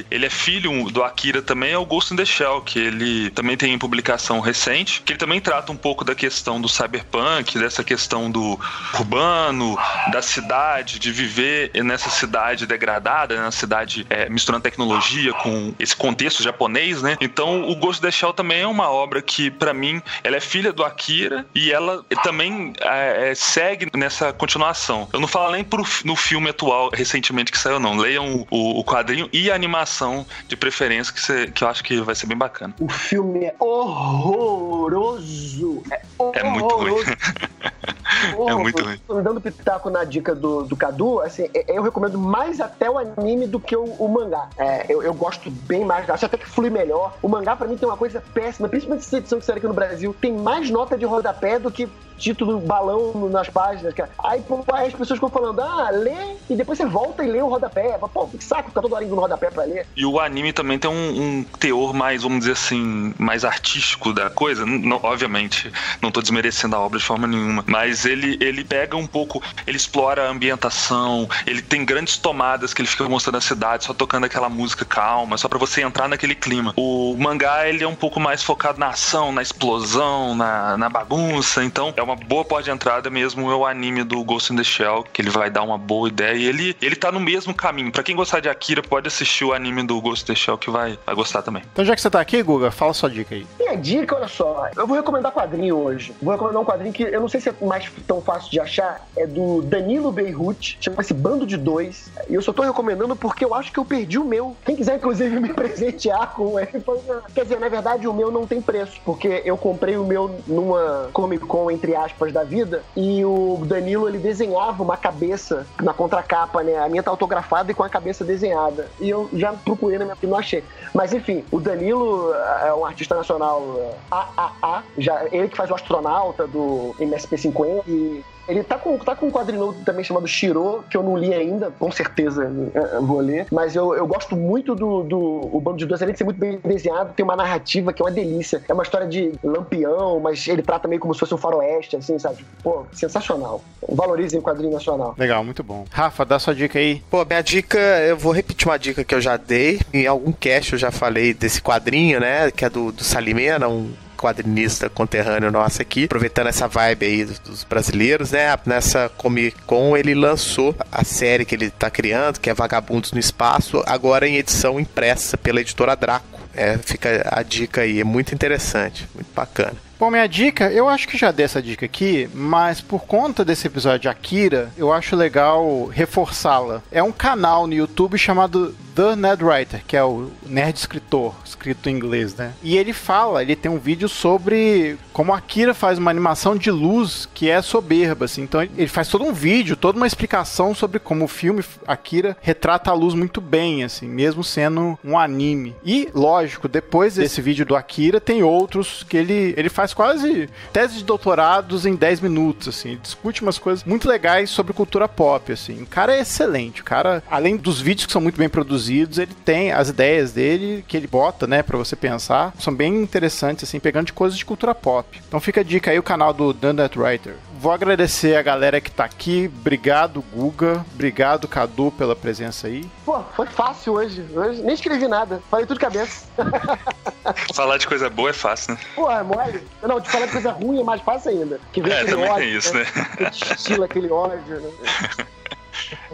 Speaker 3: é filho do Akira também, é o Ghost in the Shell, que ele também tem publicação recente, que ele também trata um pouco da questão do cyberpunk, dessa questão do urbano, da cidade, de viver nessa cidade degradada, na cidade misturando tecnologia com esse contexto japonês, né? Então o Ghost in the Shell também é uma obra que, pra mim, ela é filha do Akira e ela também segue nessa continuação. Eu não falo nem no filme atual, recentemente que saiu, não. Leiam o quadrinho e a animação de preferência, que eu acho que vai ser bem bacana.
Speaker 2: O filme é horroroso.
Speaker 3: É muito ruim. É muito ruim.
Speaker 2: Dando pitaco na dica do Cadu, assim, eu recomendo mais até o anime do que o mangá. Eu gosto bem mais, acho até que flui melhor. O mangá, pra mim, tem uma coisa péssima, principalmente essa edição que saiu aqui no Brasil. Tem mais nota de rodapé do que título balão nas páginas, cara. Aí as pessoas ficam falando, lê, e depois você volta e lê o rodapé. Pô, que saco, fica toda hora indo no rodapé pra ler.
Speaker 3: E o anime também tem um teor mais, vamos dizer assim, mais artístico da coisa. Não, obviamente, não tô desmerecendo a obra de forma nenhuma, mas ele pega um pouco, ele explora a ambientação, ele tem grandes tomadas que ele fica mostrando a cidade, só tocando aquela música calma, só pra você entrar naquele clima. O mangá, ele é um pouco mais focado na ação, na explosão, na bagunça, então é uma boa porta de entrada mesmo, é o anime do Ghost in the Shell, que ele vai dar uma boa ideia, e ele tá no mesmo caminho. Pra quem gostar de Akira, pode assistir o anime do Ghost in the Shell, que vai gostar também.
Speaker 1: Então já que você tá aqui, Guga, fala sua dica aí.
Speaker 2: Minha dica, olha só, eu vou recomendar quadrinho hoje. Vou recomendar um quadrinho que eu não sei se é mais tão fácil de achar, é do Danilo Beirut, chama-se Bando de Dois, e eu só tô recomendando porque eu acho que eu perdi o meu. Quem quiser, inclusive, me presentear com ele, quer dizer, na verdade, o meu não tem preço, porque eu comprei o meu numa Comic Con, entre aspas, da vida, e o Danilo, ele desenhava uma cabeça na contracapa, né? A minha tá autografada e com a cabeça desenhada. E eu já procurei na minha e não achei. Mas, enfim, o Danilo é um artista nacional AAA, ele que faz o astronauta do MSP50, e ele tá com um quadrinho também chamado Shiro, que eu não li ainda, com certeza vou ler, mas eu gosto muito o Bando de Dois, além de ser muito bem desenhado, tem uma narrativa que é uma delícia, é uma história de lampião, mas ele trata meio como se fosse um faroeste, assim, sabe? Pô, sensacional. Valorizem o quadrinho nacional.
Speaker 1: Legal, muito bom. Rafa, dá sua dica aí.
Speaker 5: Pô, minha dica, eu vou repetir uma dica que eu já dei, em algum cast eu já falei desse quadrinho, né, que é do Salimena, um quadrinista conterrâneo nosso aqui, aproveitando essa vibe aí dos brasileiros, né? Nessa Comic Con ele lançou a série que ele tá criando, que é Vagabundos no Espaço, agora em edição impressa pela editora Draco. Fica a dica aí, é muito interessante, muito bacana.
Speaker 1: Bom, minha dica, eu acho que já dei essa dica aqui, mas por conta desse episódio de Akira, eu acho legal reforçá-la. É um canal no YouTube chamado The Nerd Writer, que é o nerd escritor, escrito em inglês, né? E ele tem um vídeo sobre como Akira faz uma animação de luz que é soberba, assim. Então ele faz todo um vídeo, toda uma explicação sobre como o filme Akira retrata a luz muito bem, assim, mesmo sendo um anime. E, lógico, depois desse vídeo do Akira, tem outros que ele faz quase tese de doutorados em 10 minutos, assim. Ele discute umas coisas muito legais sobre cultura pop, assim. O cara é excelente. O cara, além dos vídeos que são muito bem produzidos, ele tem as ideias dele que ele bota, né, pra você pensar. São bem interessantes, assim, pegando de coisas de cultura pop. Então fica a dica aí, o canal do The Nerd Writer. Vou agradecer a galera que tá aqui. Obrigado, Guga. Obrigado, Cadu, pela presença aí.
Speaker 2: Pô, foi fácil hoje. Nem escrevi nada. Falei tudo de cabeça.
Speaker 3: Falar de coisa boa é fácil, né?
Speaker 2: Pô, é mole. Não, de falar de coisa ruim é mais fácil ainda. Que vem aquele
Speaker 3: também
Speaker 2: ódio,
Speaker 3: tem isso, né?
Speaker 2: Que destila aquele ódio, né?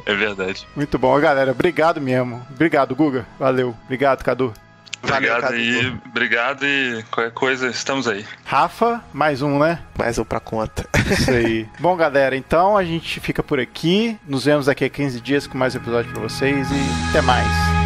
Speaker 3: É verdade.
Speaker 1: Muito bom, galera. Obrigado mesmo. Obrigado, Guga. Valeu. Obrigado, Cadu.
Speaker 3: Obrigado e qualquer coisa, estamos aí.
Speaker 1: Rafa, mais um, né?
Speaker 5: Mais um pra conta.
Speaker 1: Isso aí. Bom, galera, então a gente fica por aqui. Nos vemos daqui a 15 dias com mais um episódio pra vocês e até mais.